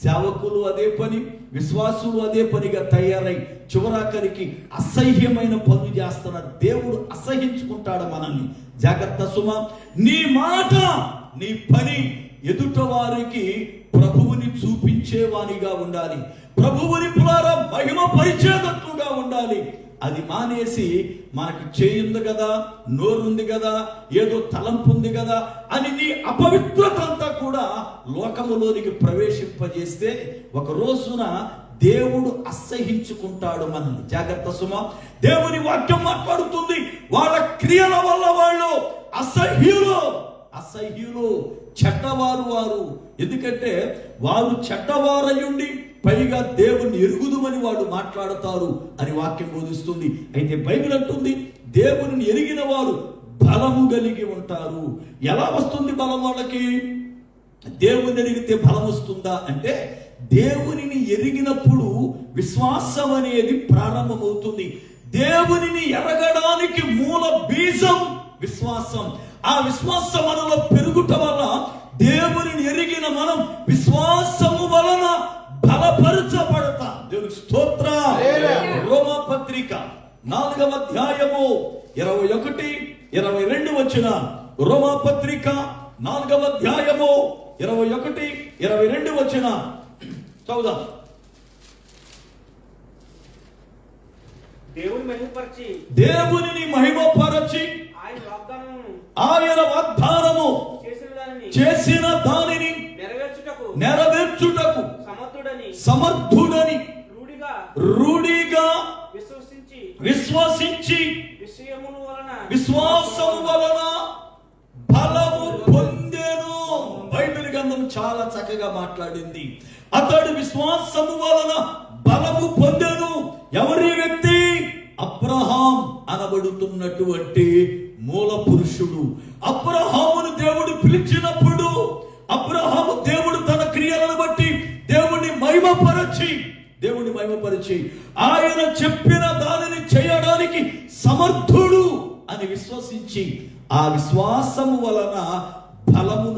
సేవకులు అదే పని, విశ్వాసులు అదే పనిగా తయారై చివరాఖరికి అసహ్యమైన పనులు చేస్తున్నారు. దేవుడు అసహించుకుంటాడు మనల్ని. జాగ్రత్త సుమా, నీ మాట నీ పని ఎదుట వారికి ప్రభువుని చూపించేవానిగా ఉండాలి. ప్రభువుని ద్వారా మహిమ పరిచేటట్లుగా ఉండాలి. అది మానేసి మనకి చేయుంది కదా, నోరుంది కదా, ఏదో తలంపు ఉంది కదా అని నీ అపవిత్రత అంతా కూడా లోకములోనికి ప్రవేశింపజేస్తే ఒక రోజున దేవుడు అసహించుకుంటాడు మనల్ని. జాగ్రత్త సుమ, దేవుని వాక్యం మాట్లాడుతుంది, వాళ్ళ క్రియల వల్ల వాళ్ళు అసహ్యులు చెడ్డవారు. ఎందుకంటే వారు చెడ్డవారయుండి పైగా దేవుని ఎరుగుదుమని వాడు మాట్లాడతారు అని వాక్యం బోధిస్తుంది. అయితే బైబిల్ అంటుంది దేవుని ఎరిగిన వారు బలము కలిగి ఉంటారు. ఎలా వస్తుంది బలం వాళ్ళకి? దేవుని ఎరిగితే బలం వస్తుందా అంటే, దేవునిని ఎరిగినప్పుడు విశ్వాసం అనేది ప్రారంభమవుతుంది. దేవునిని ఎరగడానికి మూల బీజం విశ్వాసం. ఆ విశ్వాసం మనలో పెరుగుట వల్ల దేవునిని ఎరిగిన మనం విశ్వాసము వలన బలపరచబడతాం. దేవునికి స్తోత్రం. రోమా పత్రిక 4వ అధ్యాయము 21-22 వచ్చిన రోమా పత్రిక 4వ అధ్యాయము 21-22 వచ్చిన చదువుదాం. దేవునిని మహిమపరచి ఆయన వాగ్దానము చేసిన దానిని నెరవేర్చుటకు సమర్థుడని రూఢిగా విశ్వసించి విశ్వాసము వలన బలము పొందెను. బైబిల్ గ్రంథం చాలా చక్కగా మాట్లాడింది. అతడు విశ్వాసము వలన బలము పొందెను. ఎవరి వ్యక్తి? అబ్రహాం అనబడుతున్నటువంటి మూల పురుషుడు. అబ్రహామును దేవుడు పిలిచినప్పుడు అబ్రహాము దేవుడు తన క్రియలను బట్టి దేవుని మహిమపరిచి ఆయన చెప్పిన దానిని చేయడానికి సమర్థుడు అని విశ్వసించి ఆ విశ్వాసము వలన బలము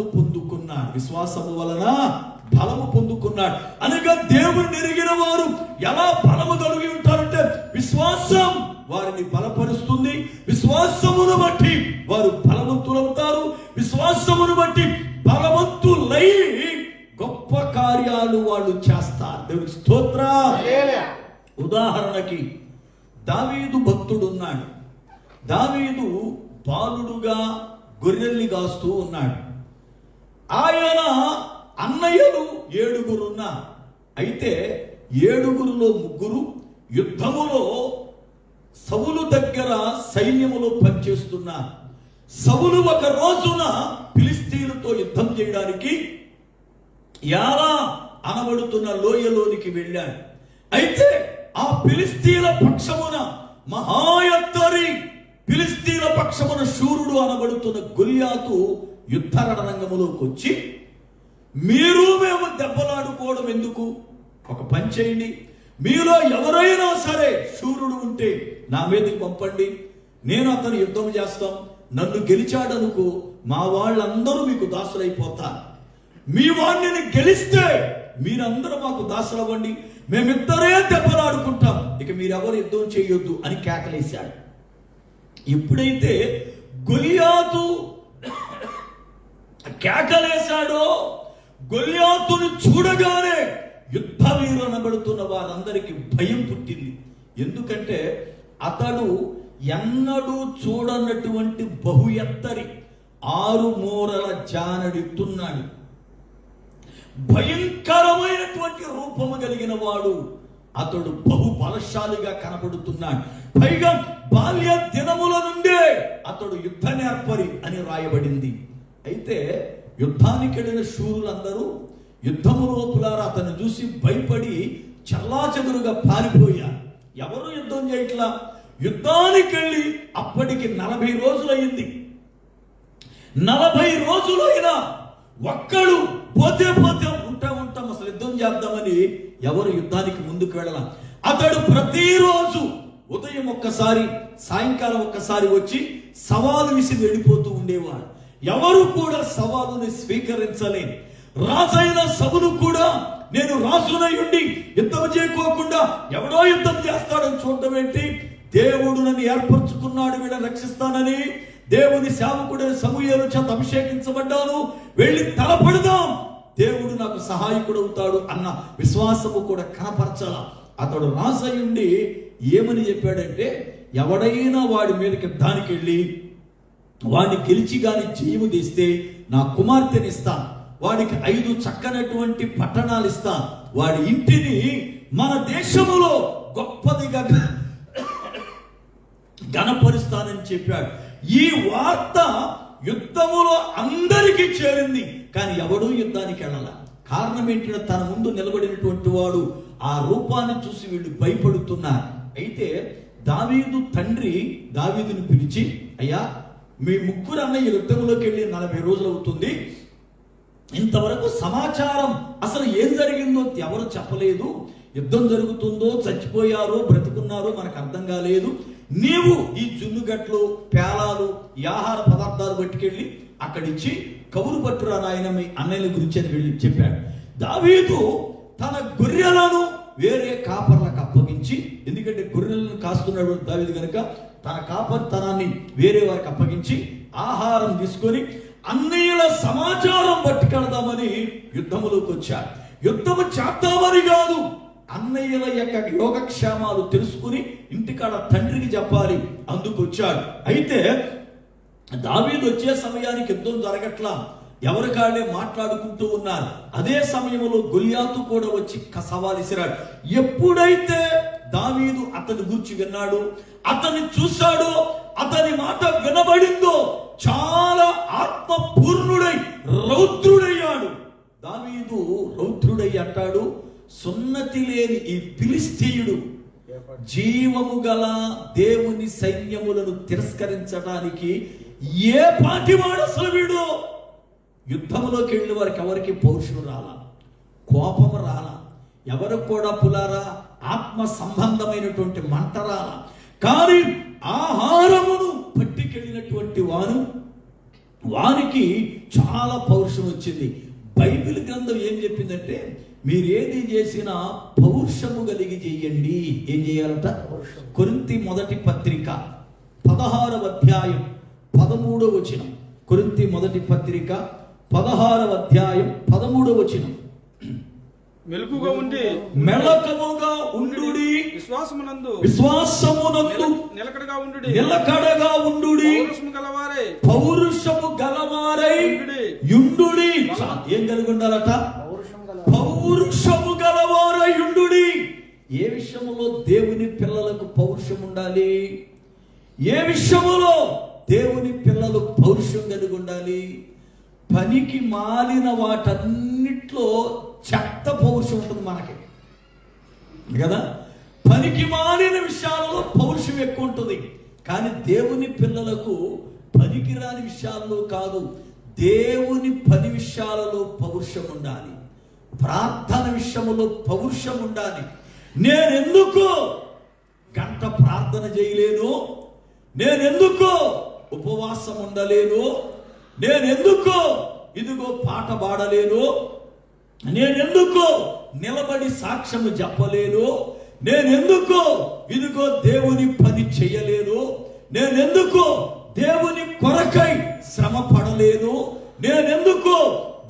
పొందుకున్నాడు. అనగా దేవుని ఎరిగిన వారు ఎలా బలము కలిగి ఉంటారంటే, విశ్వాసం వారిని బలపరుస్తుంది. విశ్వాసమును బట్టి వారు బలవంతులవుతారు. విశ్వాసమును బట్టి బలవంతులై గొప్ప కార్యాలు వాళ్ళు చేస్తారు. దేవునికి స్తోత్రం. ఉదాహరణకి దావీదు భక్తుడు ఉన్నాడు. దావీదు బాలుడుగా గొర్రెల్ని కాస్తూ ఉన్నాడు. ఆయన అన్నయ్యలు 7 ఉన్నారు. అయితే 7లో 3 యుద్ధములో సౌలు దగ్గర సైన్యములో పనిచేస్తున్నారు. సౌలు ఒక రోజున ఫిలిస్తీయులతో యుద్ధం చేయడానికి యాలా అనబడుతున్న లోయలోనికి వెళ్ళాడు. అయితే ఆ ఫిలిస్తీయుల పక్షమున మహాయత్తరి ఫిలిస్తీయుల పక్షమున శూరుడు అనబడుతున్న గొల్యాతు యుద్ధ రణరంగములోకి వచ్చి, మేము దెబ్బలాడుకోవడం ఎందుకు, ఒక పని చేయండి, మీలో ఎవరైనా సరే శూరుడు ఉంటే నా మీదకి పంపండి, నేను అతను యుద్ధం చేస్తాం, నన్ను గెలిచాడనుకో మా వాళ్ళందరూ మీకు దాసులైపోతారు. మీ వాడిని గెలిస్తే మీరందరూ మాకు దాసులవ్వండి, మేమిద్దరే దెబ్బలాడుకుంటాం, ఇక మీరెవరు యుద్ధం చేయొద్దు అని కేకలేశాడు. ఎప్పుడైతే గొల్యాతు కేకలేశాడో, గొల్యాతును చూడగానే యుద్ధ వీరు అనబడుతున్న వారందరికీ భయం పుట్టింది. ఎందుకంటే అతడు ఎన్నడూ చూడనటువంటి బహు ఎత్తరి 6 మూరల జానడెత్తున్నాడు. భయంకరమైనటువంటి రూపము కలిగిన వాడు. అతడు బహు బలశాలిగా కనబడుతున్నాడు. పైగా బాల్య దినముల నుండే అతడు యుద్ధ నేర్పరి అని రాయబడింది. అయితే యుద్ధానికి వెళ్ళిన శూరులందరూ యుద్ధములో పులారా అతను చూసి భయపడి చల్లాచెదురుగా పారిపోయారు. ఎవరు యుద్ధం చేయట్లా. యుద్ధానికి వెళ్ళి అప్పటికి 40 రోజులయ్యింది. 40 రోజులైనా ఒక్కడు పోతే ఉంటాం అసలు యుద్ధం చేద్దామని ఎవరు యుద్ధానికి ముందుకు వెళ్ళాల. అతడు ప్రతిరోజు ఉదయం ఒక్కసారి సాయంకాలం ఒక్కసారి వచ్చి సవాలు విసిరి వెళ్ళిపోతూ ఉండేవాడు. ఎవరు కూడా సవాలుని స్వీకరించలేని రాజైన సౌలు కూడా నేను రాజునై ఉండి యుద్ధం చేయకోకుండా ఎవడో యుద్ధం చేస్తాడని చూడడం ఏంటి, దేవుడు నన్ను ఏర్పరచుకున్నాడు, వీళ్ళని రక్షిస్తానని, దేవుని సేవకుడైన సమూయేలు చేత అభిషేకించబడ్డాను, వెళ్ళి తలపడదాం, దేవుడు నాకు సహాయకుడు అవుతాడు అన్న విశ్వాసము కూడా కనపరచాల. అతడు రాజయ్యుండి ఏమని చెప్పాడంటే, ఎవడైనా వాడి మీదకి యుద్ధానికి వెళ్ళి వాడిని గెలిచి గాని జయము తీస్తే నా కుమార్తెని ఇస్తాను, వాడికి 5 చక్కనటువంటి పట్టణాలు ఇస్తాను, వాడి ఇంటిని మన దేశములో గొప్పదిగా ఘనపరుస్తానని చెప్పాడు. ఈ వార్త యుద్ధములో అందరికీ చేరింది, కానీ ఎవడూ యుద్ధానికి వెళ్ళాల. కారణం ఏంటంటే తన ముందు నిలబడినటువంటి వాడు ఆ రూపాన్ని చూసి వీళ్ళు భయపడుతున్నారు. అయితే దావీదు తండ్రి దావీదుని పిలిచి, అయ్యా మీ ముగ్గురు అన్నయ్య యుద్ధంలోకి వెళ్ళి 40 రోజులు అవుతుంది, ఇంతవరకు సమాచారం అసలు ఏం జరిగిందో ఎవరు చెప్పలేదు, యుద్ధం జరుగుతుందో చచ్చిపోయారో బ్రతుకున్నారో మనకు అర్థం కాలేదు, నీవు ఈ జున్నుగట్లు పేలాలు ఈ ఆహార పదార్థాలు పట్టుకెళ్ళి అక్కడిచ్చి కబురు పట్టురా నాయన మీ అన్నయ్యల గురించి అని వెళ్ళి చెప్పాడు. దావీదు తన గొర్రెలను వేరే కాపర్లకు అప్పగించి, ఎందుకంటే గొర్రెలను కాస్తున్నాడు దావీదు కనుక తన కాపరితనాన్ని వేరే వారికి అప్పగించి ఆహారం తీసుకొని అన్నయ్యల సమాచారం పట్టుకెళ్దామని యుద్ధములోకి వచ్చాడు. యుద్ధము చేద్దామని కాదు, అన్నయ్యల యొక్క యోగక్షేమాలు తెలుసుకుని ఇంటికాడ తండ్రికి చెప్పాలి, అందుకు వచ్చాడు. అయితే దావీదు వచ్చే సమయానికి యుద్ధం జరగట్లా, ఎవరి కాళ్ళే మాట్లాడుకుంటూ ఉన్నారు. అదే సమయంలో గొల్యాతు కూడా వచ్చి సవాలిసిరాడు. ఎప్పుడైతే దావీదు అతని గురించి విన్నాడు, అతన్ని చూశాడో, అతని మాట వినబడిందో చాలా ఆత్మపూర్ణుడై రౌద్రుడయ్యాడు. దావీదు రౌద్రుడై అంటాడు, సున్నతి లేని ఈ ఫిలిష్తీయుడు జీవము గల దేవుని సైన్యములను తిరస్కరించడానికి ఏ పాటివాడు అసలు వీడు. యుద్ధంలోకి వెళ్ళిన వారికి ఎవరికి పౌరుషం రాలా, కోపము రాలా, ఎవరు కూడా పులారా ఆత్మ సంబంధమైనటువంటి మంట రాలా. కానీ ఆహారమును పట్టుకెళ్ళినటువంటి వానికి చాలా పౌరుషం వచ్చింది. బైబిల్ గ్రంథం ఏం చెప్పిందంటే, మీరు ఏది చేసినా పౌరుషము కలిగి చేయండి. ఏం చేయాలట? కొరింథీ మొదటి పత్రిక 16వ అధ్యాయం 13వ వచనం. కొరింథీ మొదటి పత్రిక 16వ అధ్యాయం 13వ వచనం.
మెలకుగా ఉండి
మెలకుగా ఉండుడి, విశ్వాసమునందు నిలకడగా ఉండుడి, పౌరుషము గలవారై యుండుడి. ఏం కలిగి ఉండాలట? పౌరుషము గలవారై యుండుడి. ఏ విషయములో దేవుని పిల్లలకు పౌరుషం ఉండాలి? ఏ విషయములో దేవుని పిల్లలు పౌరుషం కలిగి ఉండాలి? పనికి మాలిన వాటన్నిట్లో చెత్త పౌరుషం ఉంటుంది మనకి కదా. పనికి మాలిన విషయాల్లో పౌరుషం ఎక్కువ ఉంటుంది, కానీ దేవుని పిల్లలకు పనికిరాని విషయాల్లో కాదు, దేవుని పని విషయాలలో పౌరుషం ఉండాలి, ప్రార్థన విషయంలో పౌరుషం ఉండాలి. నేనెందుకు గంట ప్రార్థన చేయలేను, నేనెందుకు ఉపవాసం ఉండలేను, నేనెందుకు ఇదిగో పాట పాడలేను, నేనెందుకు నిలబడి సాక్ష్యము చెప్పలేను, నేనెందుకు ఇదిగో దేవుని పని చేయలేను, నేనెందుకు దేవుని కొరకై శ్రమ పడలేను, నేనెందుకు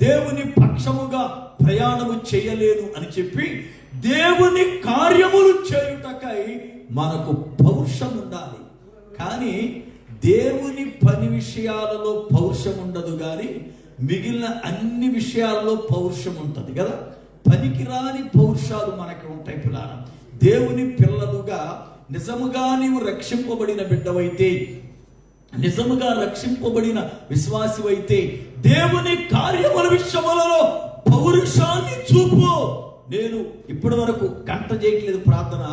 దేవుని పక్షముగా ప్రయాణము చేయలేను అని చెప్పి దేవుని కార్యములు చేయుటకై మనకు పౌరుషం ఉండాలి. కానీ దేవుని పని విషయాలలో పౌరుషం ఉండదు, కానీ మిగిలిన అన్ని విషయాల్లో పౌరుషం ఉంటుంది కదా. పనికిరాని పౌరుషాలు మనకి ఉంటాయి పిల్లలు. దేవుని పిల్లలుగా నిజముగా నీవు రక్షింపబడిన బిడ్డవైతే, నిజముగా రక్షింపబడిన విశ్వాసివైతే, దేవుని కార్యముల విషయములలో పౌరుషాన్ని చూపు. నేను ఇప్పటి వరకు గంట చేయట్లేదు ప్రార్థన,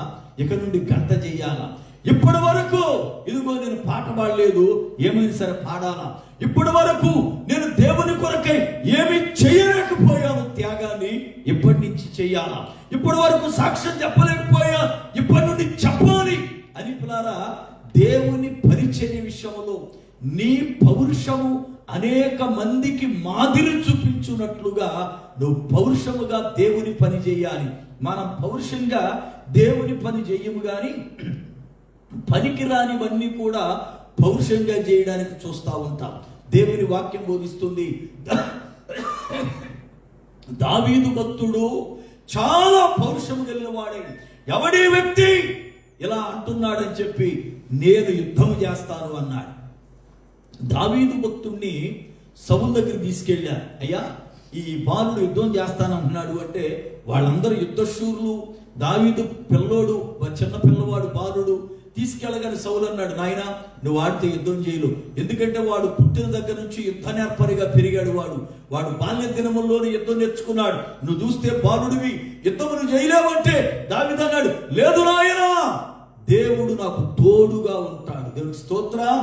ఇక నుండి గంట చెయ్యాలా. ఇప్పటి వరకు ఇదిగో నేను పాట పాడలేదు, ఏమైనా సరే పాడాలా. ఇప్పటి వరకు నేను దేవుని కొరకై ఏమి చేయలేకపోయాను, త్యాగాన్ని ఇప్పటి నుంచి చెయ్యాలా. ఇప్పటి వరకు సాక్ష్యం చెప్పలేకపోయా, ఇప్పటి నుండి చెప్పాలి అని పిల్లారా. దేవుని పరిచర్య విషయంలో నీ పౌరుషము అనేక మందికి మాదిరి చూపించున్నట్లుగా నువ్వు పౌరుషముగా దేవుని పని చేయాలి. మనం పౌరుషంగా దేవుని పని చెయ్యము కానీ పనికి రానివన్నీ కూడా పౌరుషంగా చేయడానికి చూస్తూ ఉంటాం. దేవుని వాక్యం బోధిస్తుంది, దావీదు భక్తుడు చాలా పౌరుషము కలిగిన వాడే. ఎవడే వ్యక్తి ఇలా అంటున్నాడని చెప్పి నేను యుద్ధం చేస్తాను అన్నాడు. దావీదు భక్తుడిని సౌలు దగ్గర తీసుకెళ్ళారు. అయ్యా, ఈ బాలుడు యుద్ధం చేస్తానంటున్నాడు అంటే వాళ్ళందరూ యుద్ధశూరులు. దావీదు పిల్లోడు, చిన్న పిల్లవాడు బాలుడు. తీసుకెళ్ళగానే సౌలు అన్నాడు, నాయన నువ్వు వాడితో యుద్ధం చేయలు, ఎందుకంటే వాడు పుట్టిన దగ్గర నుంచి యుద్ధ నేర్పరిగా పెరిగాడు. వాడు బాల్య దినముల్లోనే యుద్ధం నేర్చుకున్నాడు. నువ్వు చూస్తే బాలుడివి, యుద్ధమును చేయలేవంటే దావీదు అన్నాడు, లేదు నాయనా, దేవుడు నాకు తోడుగా ఉంటాడు. దేవునికి స్తోత్రం.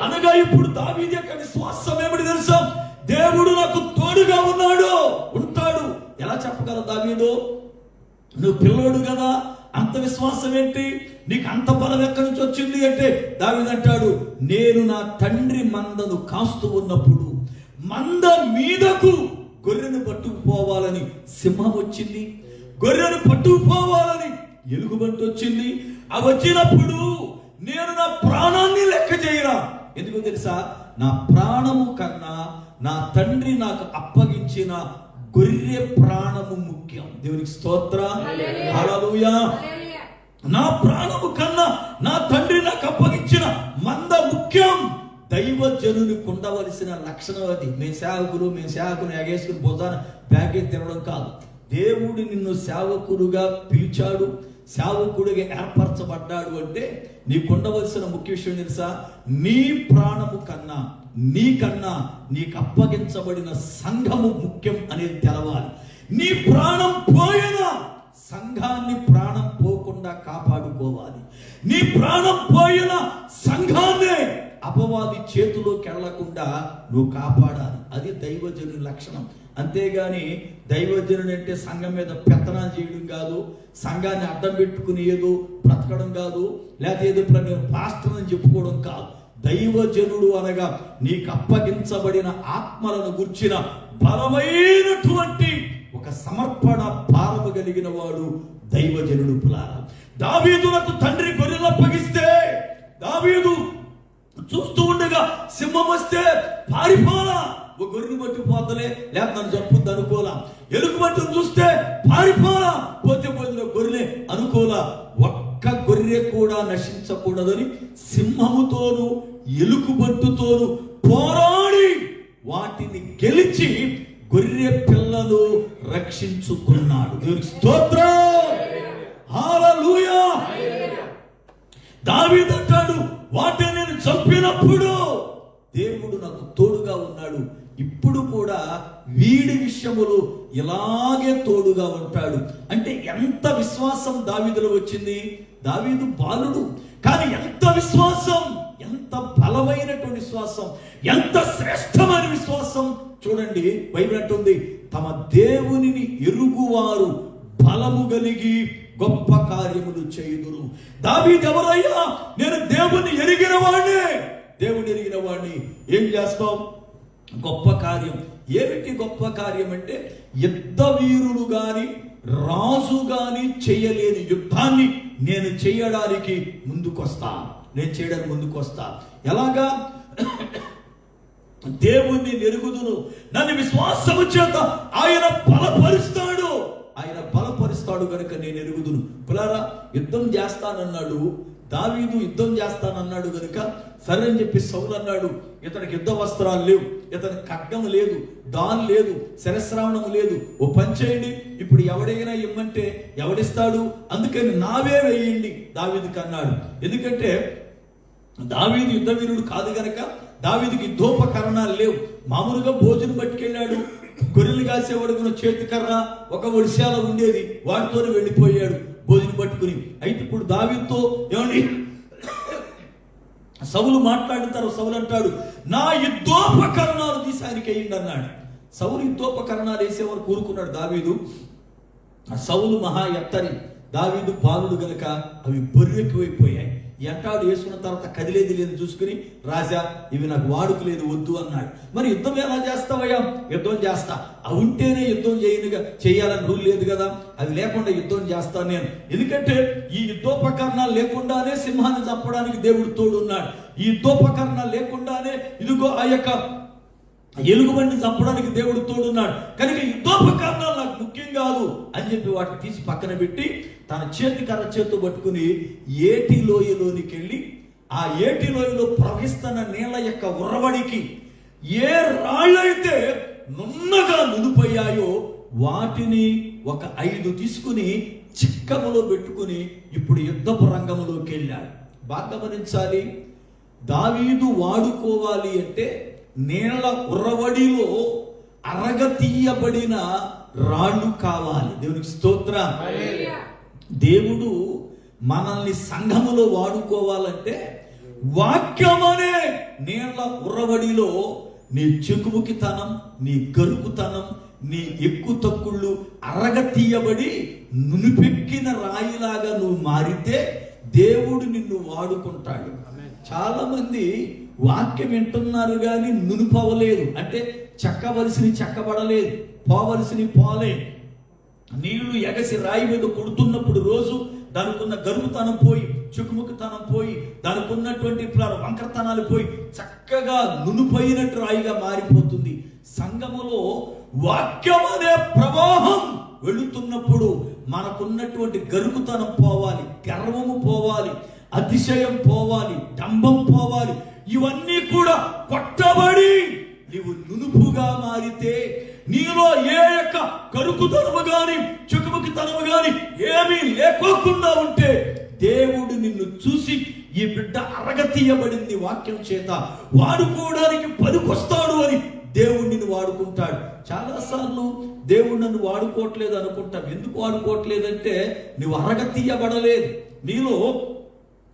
అనగా ఇప్పుడు దావీదు యొక్క విశ్వాసం ఏమిటి తెలుసా? దేవుడు నాకు తోడుగా ఉంటాడు. ఎలా చెప్పగలవు దావీదు? నువ్వు పిల్లోడు కదా, అంత విశ్వాసం ఏంటి నీకు? అంత బలం ఎక్కడి నుంచి వచ్చింది అంటే దావీదు అంటాడు, నేను నా తండ్రి మందను కాస్తూ ఉన్నప్పుడు మంద మీదకు గొర్రెను పట్టుకుపోవాలని సింహం వచ్చింది, గొర్రెను పట్టుకుపోవాలని ఎలుగుబంటి వచ్చింది. అవి వచ్చినప్పుడు నేను నా ప్రాణాన్ని లెక్క చేయరా. ఎందుకో తెలుసా? నా ప్రాణము కన్నా నా తండ్రి నాకు అప్పగించిన గొర్రె ప్రాణము ముఖ్యం. దేవునికి స్తోత్రం. హల్లెలూయా. నా ప్రాణము కన్నా నా తండ్రి నాకు అప్పగించిన మంద ముఖ్యం. దైవజనునికి ఉండవలసిన లక్షణం అది. మేము సేవకులు ఎగేసుకుని భుజాన బ్యాగేజ్ తినడం కాదు. దేవుడు నిన్ను సేవకుడుగా పిలిచాడు, సేవకుడిగా ఏర్పరచబడ్డాడు అంటే నీకు ఉండవలసిన ముఖ్య విషయం తెలుసా? నీ ప్రాణము కన్నా నీకు అప్పగించబడిన సంఘము ముఖ్యం అనేది తెలవాలి. నీ ప్రాణం పోయినా సంఘాన్ని ప్రాణం పోకుండా కాపాడుకోవాలి. నీ ప్రాణం పోయిన సంఘాన్ని అపవాది చేతిలోకి వెళ్లకుండా నువ్వు కాపాడాలి. అది దైవజనుని లక్షణం. అంతేగాని దైవజనుడు అంటే సంఘం మీద పెత్తనాలు చేయడం కాదు, సంఘాన్ని అడ్డం పెట్టుకుని ఏదో బ్రతకడం కాదు, లేకపోతే ఏదో నేను పాస్టర్ అని చెప్పుకోవడం కాదు. దైవజనుడు అనగా నీకు అప్పగించబడిన ఆత్మలను గుర్చిన బలమైనటువంటి ఒక సమర్పణ భారము కలిగిన వాడు దైవజనుడు. పులారా, దావీదులకు తండ్రి గొర్రెలు అప్పగిస్తే దావీదు చూస్తూ ఉండగా సింహం వస్తే పారిపోలా. ఒక గొర్రెను పట్టుకుపోతలే, లేక నన్ను చంపుద్ది అనుకోలా. ఎలుగు పట్టును చూస్తే పారిపోలా, పోతే గొర్రెలే అనుకోలా. ఒక్క గొర్రె కూడా నశించకూడదని సింహముతోను ఎలుగుబంటుతోను పోరాడి వాటిని గెలిచి గొర్రె పిల్లలు రక్షించుకున్నాడు. దేవునికి స్తోత్రం. హల్లెలూయా. దావీదు అంటాడు, వాటిని నేను చంపినప్పుడు దేవుడు నాకు తోడుగా ఉన్నాడు, ఇప్పుడు కూడా వీడి విషయములు ఇలాగే తోడుగా ఉంటాడు. అంటే ఎంత విశ్వాసం దావీదులో వచ్చింది. దావీదు బాలుడు, కానీ ఎంత విశ్వాసం, ఎంత బలమైనటువంటి విశ్వాసం, ఎంత శ్రేష్టమైన విశ్వాసం. చూడండి, బైబిల్ అంటుంది, తమ దేవునిని ఎరుగువారు బలము కలిగి గొప్ప కార్యములు చేయుదురు. దావీదు ఎవరయ్యా? నేను దేవుని ఎరిగిన వాడిని. ఏం చేస్తాం? గొప్ప కార్యం. ఏమిటి గొప్ప కార్యం అంటే, యుద్ధ వీరులు గాని రాజు గాని చేయలేని యుద్ధాన్ని నేను చేయడానికి ముందుకొస్తా. ఎలాగా? దేవుణ్ణి ఎరుగుదును, నన్ను విశ్వాసము చేత ఆయన బలపరుస్తాడు కనుక నేను ఎరుగుదును. పులారా, యుద్ధం చేస్తానన్నాడు దావీదు, యుద్ధం చేస్తానన్నాడు కనుక సరే అని చెప్పి సౌలు అన్నాడు, ఇతనికి యుద్ధ వస్త్రాలు లేవు, ఇతనికి ఖడ్గం లేదు, దాన్ లేదు, శిరస్రావణం లేదు, ఓ పని చేయండి, ఇప్పుడు ఎవడైనా ఇమ్మంటే ఎవడిస్తాడు, అందుకని నావే వేయండి దావీదుకి అన్నాడు. ఎందుకంటే దావీదు యుద్ధ వీరుడు కాదు గనక దావీదుకి యుద్ధోపకరణాలు లేవు. మామూలుగా భోజనం పట్టుకెళ్ళాడు, గొర్రెలు కాసేవాడు చేతికర్ర ఒక ఒడిశాల ఉండేది, వాటితోనే వెళ్ళిపోయాడు భోజనం పట్టుకుని. అయితే ఇప్పుడు దావీదుతో ఏమండి సౌలు మాట్లాడుతారు. సౌలు అంటాడు, నా యుద్ధోపకరణాలు తీసి ఆయనకి వేయండి అన్నాడు. సౌలు యుద్ధోపకరణాలు వేసేవారు కూరుకున్నాడు దావీదు. సౌలు మహా ఎత్తరి, దావీదు బాలుడు గనుక అవి బొర్రెక్కువైపోయాయి. ఎంటాడు వేసుకున్న తర్వాత కదిలేది లేదు చూసుకుని, రాజా ఇవి నాకు వాడుక లేదు, వద్దు అన్నాడు. మరి యుద్ధం ఎలా చేస్తావయ్యా? యుద్ధం చేస్తా, అవి ఉంటేనే యుద్ధం చేయాలని రూల్ లేదు కదా, అవి లేకుండా యుద్ధం చేస్తాను నేను. ఎందుకంటే ఈ యుద్ధోపకరణాలు లేకుండానే సింహాన్ని చంపడానికి దేవుడు తోడున్నాడు. ఈ యుద్ధోపకరణాలు లేకుండానే ఇదిగో ఆ యొక్క ఎలుగుబండిని చంపడానికి దేవుడు తోడున్నాడు. కనుక యుద్ధోపకరణాలు నాకు ముఖ్యం కాదు అని చెప్పి వాటిని తీసి పక్కన పెట్టి తన కర్ర చేతితో పట్టుకుని ఏటి లోయలోనికి వెళ్ళి ఆ ఏటి లోయలో ప్రవహిస్తున్న నీళ్ళ యొక్క ఉర్రవడికి ఏ రాళ్ళైతే నున్నగా నునుపయ్యాయో వాటిని ఒక 5 తీసుకుని చిక్కములో పెట్టుకుని ఇప్పుడు యుద్ధపు రంగంలోకి వెళ్ళాడు. బాగా గమనించాలి, దావీదు వాడుకోవాలి అంటే నీళ్ల ఉర్రవడిలో అరగతీయబడిన రాళ్ళు కావాలి. దేవునికి స్తోత్రం. దేవుడు మనల్ని సంఘములో వాడుకోవాలంటే వాక్యమనే నీళ్ల ఉర్రవడిలో నీ చెకుముకితనం, నీ గరుకుతనం, నీ ఎక్కు తక్కుళ్ళు అరగతీయబడి నునిపెక్కిన రాయిలాగా నువ్వు మారితే దేవుడు నిన్ను వాడుకుంటాడు. చాలా మంది వాక్యం వింటున్నారు కానీ నునుపవలేదు, అంటే చెక్కవలసిని చెక్కబడలేదు, పోవలసిని పోలే. నీళ్లు ఎగసి రాయి మీద కొడుతున్నప్పుడు రోజు దానికున్న గరుకుతనం పోయి, చుకుముకుతనం పోయి, దానికి ఉన్నటువంటి వంకరతనాలు పోయి చక్కగా నునుపోయినట్టు రాయిగా మారిపోతుంది. సంఘములో వాక్యం అనే ప్రవాహం వెళుతున్నప్పుడు మనకున్నటువంటి గరుకుతనం పోవాలి, గర్వము పోవాలి, అతిశయం పోవాలి, డంబం పోవాలి. ఇవన్నీ కూడా కొట్టబడి నీవు నునుపుగా మారితే, నీలో ఏ యొక్క కరుకుతనము గాని చుకుముకితనము గాని ఏమీ లేకోకుండా ఉంటే దేవుడు నిన్ను చూసి ఈ బిడ్డ అరగతీయబడింది వాక్యం చేత, వాడుకోవడానికి పనికొస్తాడు అని దేవుడు నిన్ను వాడుకుంటాడు. చాలాసార్లు దేవుడు నన్ను వాడుకోవట్లేదు అనుకుంటాం. ఎందుకు వాడుకోవట్లేదంటే నువ్వు అరగతీయబడలేదు, నీలో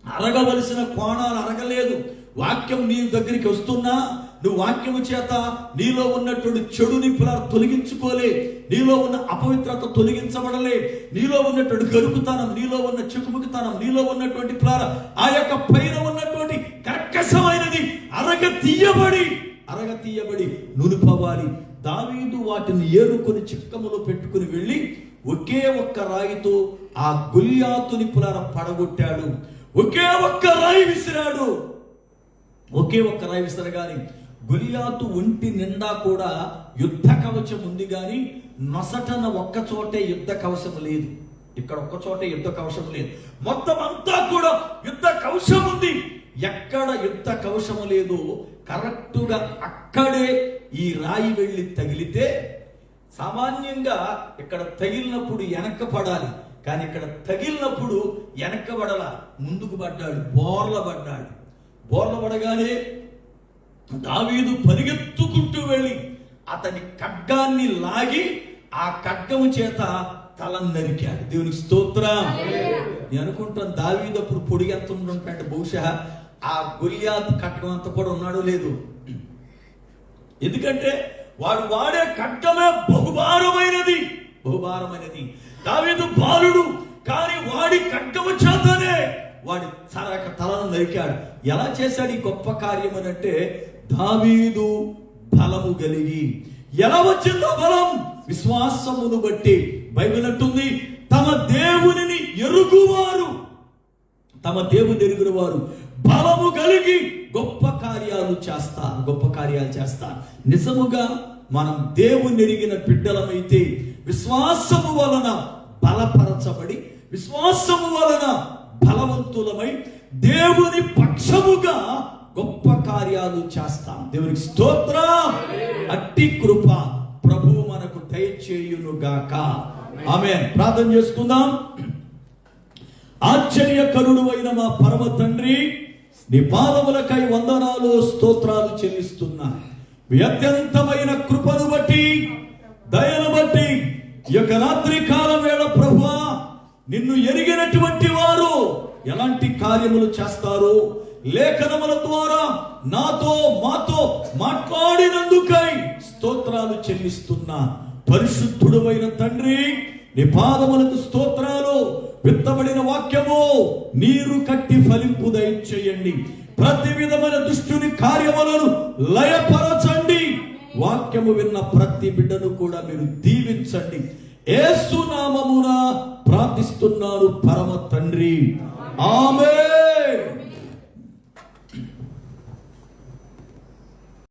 అరగవలసిన కోణాలు అరగలేదు. వాక్యం నీ దగ్గరికి వస్తున్నా నువ్వు వాక్యము చేత నీలో ఉన్నటువంటి చెడుని తొలగించుకోలే, నీలో ఉన్న అపవిత్రత తొలగించబడలే, నీలో ఉన్నటువంటి గరుకుతనం, నీలో ఉన్న చిక్కుముకుతనం, నీలో ఉన్నటువంటి ఆ యొక్క పైన ఉన్నటువంటి కర్కశమైనది అరగతీయబడి నునుపవాలి. దావీదు వాటిని ఏరుకొని చిక్కములో పెట్టుకుని వెళ్ళి ఒకే ఒక్క రాయితో ఆ గొల్యాతుని పడగొట్టాడు. ఒకే ఒక్క రాయి విసిరాడు. ఒకే ఒక్క రాయి విసరగాని గొల్యాతు ఒంటి నిండా కూడా యుద్ధ కవచం ఉంది, కానీ నొసటన ఒక్క చోటే యుద్ధ కవచం లేదు. ఇక్కడ ఒక్క చోటే యుద్ధ కవచం లేదు, మొత్తం అంతా కూడా యుద్ధ కవచం ఉంది. ఎక్కడ యుద్ధ కవచము లేదు కరెక్టుగా అక్కడే ఈ రాయి వెళ్ళి తగిలితే, సామాన్యంగా ఇక్కడ తగిలినప్పుడు వెనక్క పడాలి, కానీ ఇక్కడ తగిలినప్పుడు వెనక్కబడాల, ముందుకు పడ్డాడు, బోర్ల పడగానే దావీదు పరిగెత్తుకుంటూ వెళ్ళి అతని ఖడ్గాన్ని లాగి ఆ ఖడ్గము చేత తలను నరికాడు. దేవునికి స్తోత్రం. నేను అనుకుంటాను దావీదు అప్పుడు పొడిగెత్త ఉంటాడు, బహుశా ఆ గొల్యాతు ఖడ్గం అంత కూడా ఉన్నాడో లేదు. ఎందుకంటే వాడు వాడే ఖడ్గమే బహుభారమైనది. దావీదు బాలుడు, కానీ వాడి ఖడ్గము చేతనే వాడి తలను నరికాడు. ఎలా చేశాడు ఈ గొప్ప కార్యం అని అంటే, దావీదు బలము కలిగి. ఎలా వచ్చిందో బలం? విశ్వాసమును బట్టి. బైబిల్ అంటుంది, తమ దేవుని ఎరుగువారు బలము కలిగి గొప్ప కార్యాలు చేస్తారు. నిజముగా మనం దేవుని ఎరిగిన బిడ్డలమైతే విశ్వాసము వలన బలపరచబడి, విశ్వాసము వలన బలవంతులమై దేవుని పక్షముగా గొప్ప కార్యాలు చేస్తాం. దేవునికి స్తోత్రం. అట్టి కృప ప్రభువు మనకు దయచేయును గాక. ఆమేన్. ప్రార్థన చేసుకుందాం. ఆశ్చర్యకరుడు అయిన మా పరమ తండ్రి, నీ పాదములకై వందనాలు స్తోత్రాలు చెల్లిస్తున్నా. మీ అత్యంతమైన కృపను బట్టి దయను బట్టి ఈ యొక్క రాత్రి కాలం వేళ ప్రభువా, నిన్ను ఎరిగినటువంటి వారు ఎలాంటి కార్యములు చేస్తారు, లేఖనముల ద్వారా నాతో మాతో మాట్లాడినందుకై స్తోత్రాలు చెల్లిస్తున్నా. పరిశుద్ధుడైన తండ్రి, నీ పాదములకు స్తోత్రాలు. విత్తబడిన వాక్యము నీరు కట్టి ఫలింపు దయచేయండి. ప్రతి విధమైన దుష్టుని కార్యములను లయపరచండి. వాక్యము విన్న ప్రతి బిడ్డను కూడా మీరు దీవించండి. యేసు నామమున ప్రార్థిస్తున్నాను పరమ తండ్రి, ఆమేన్.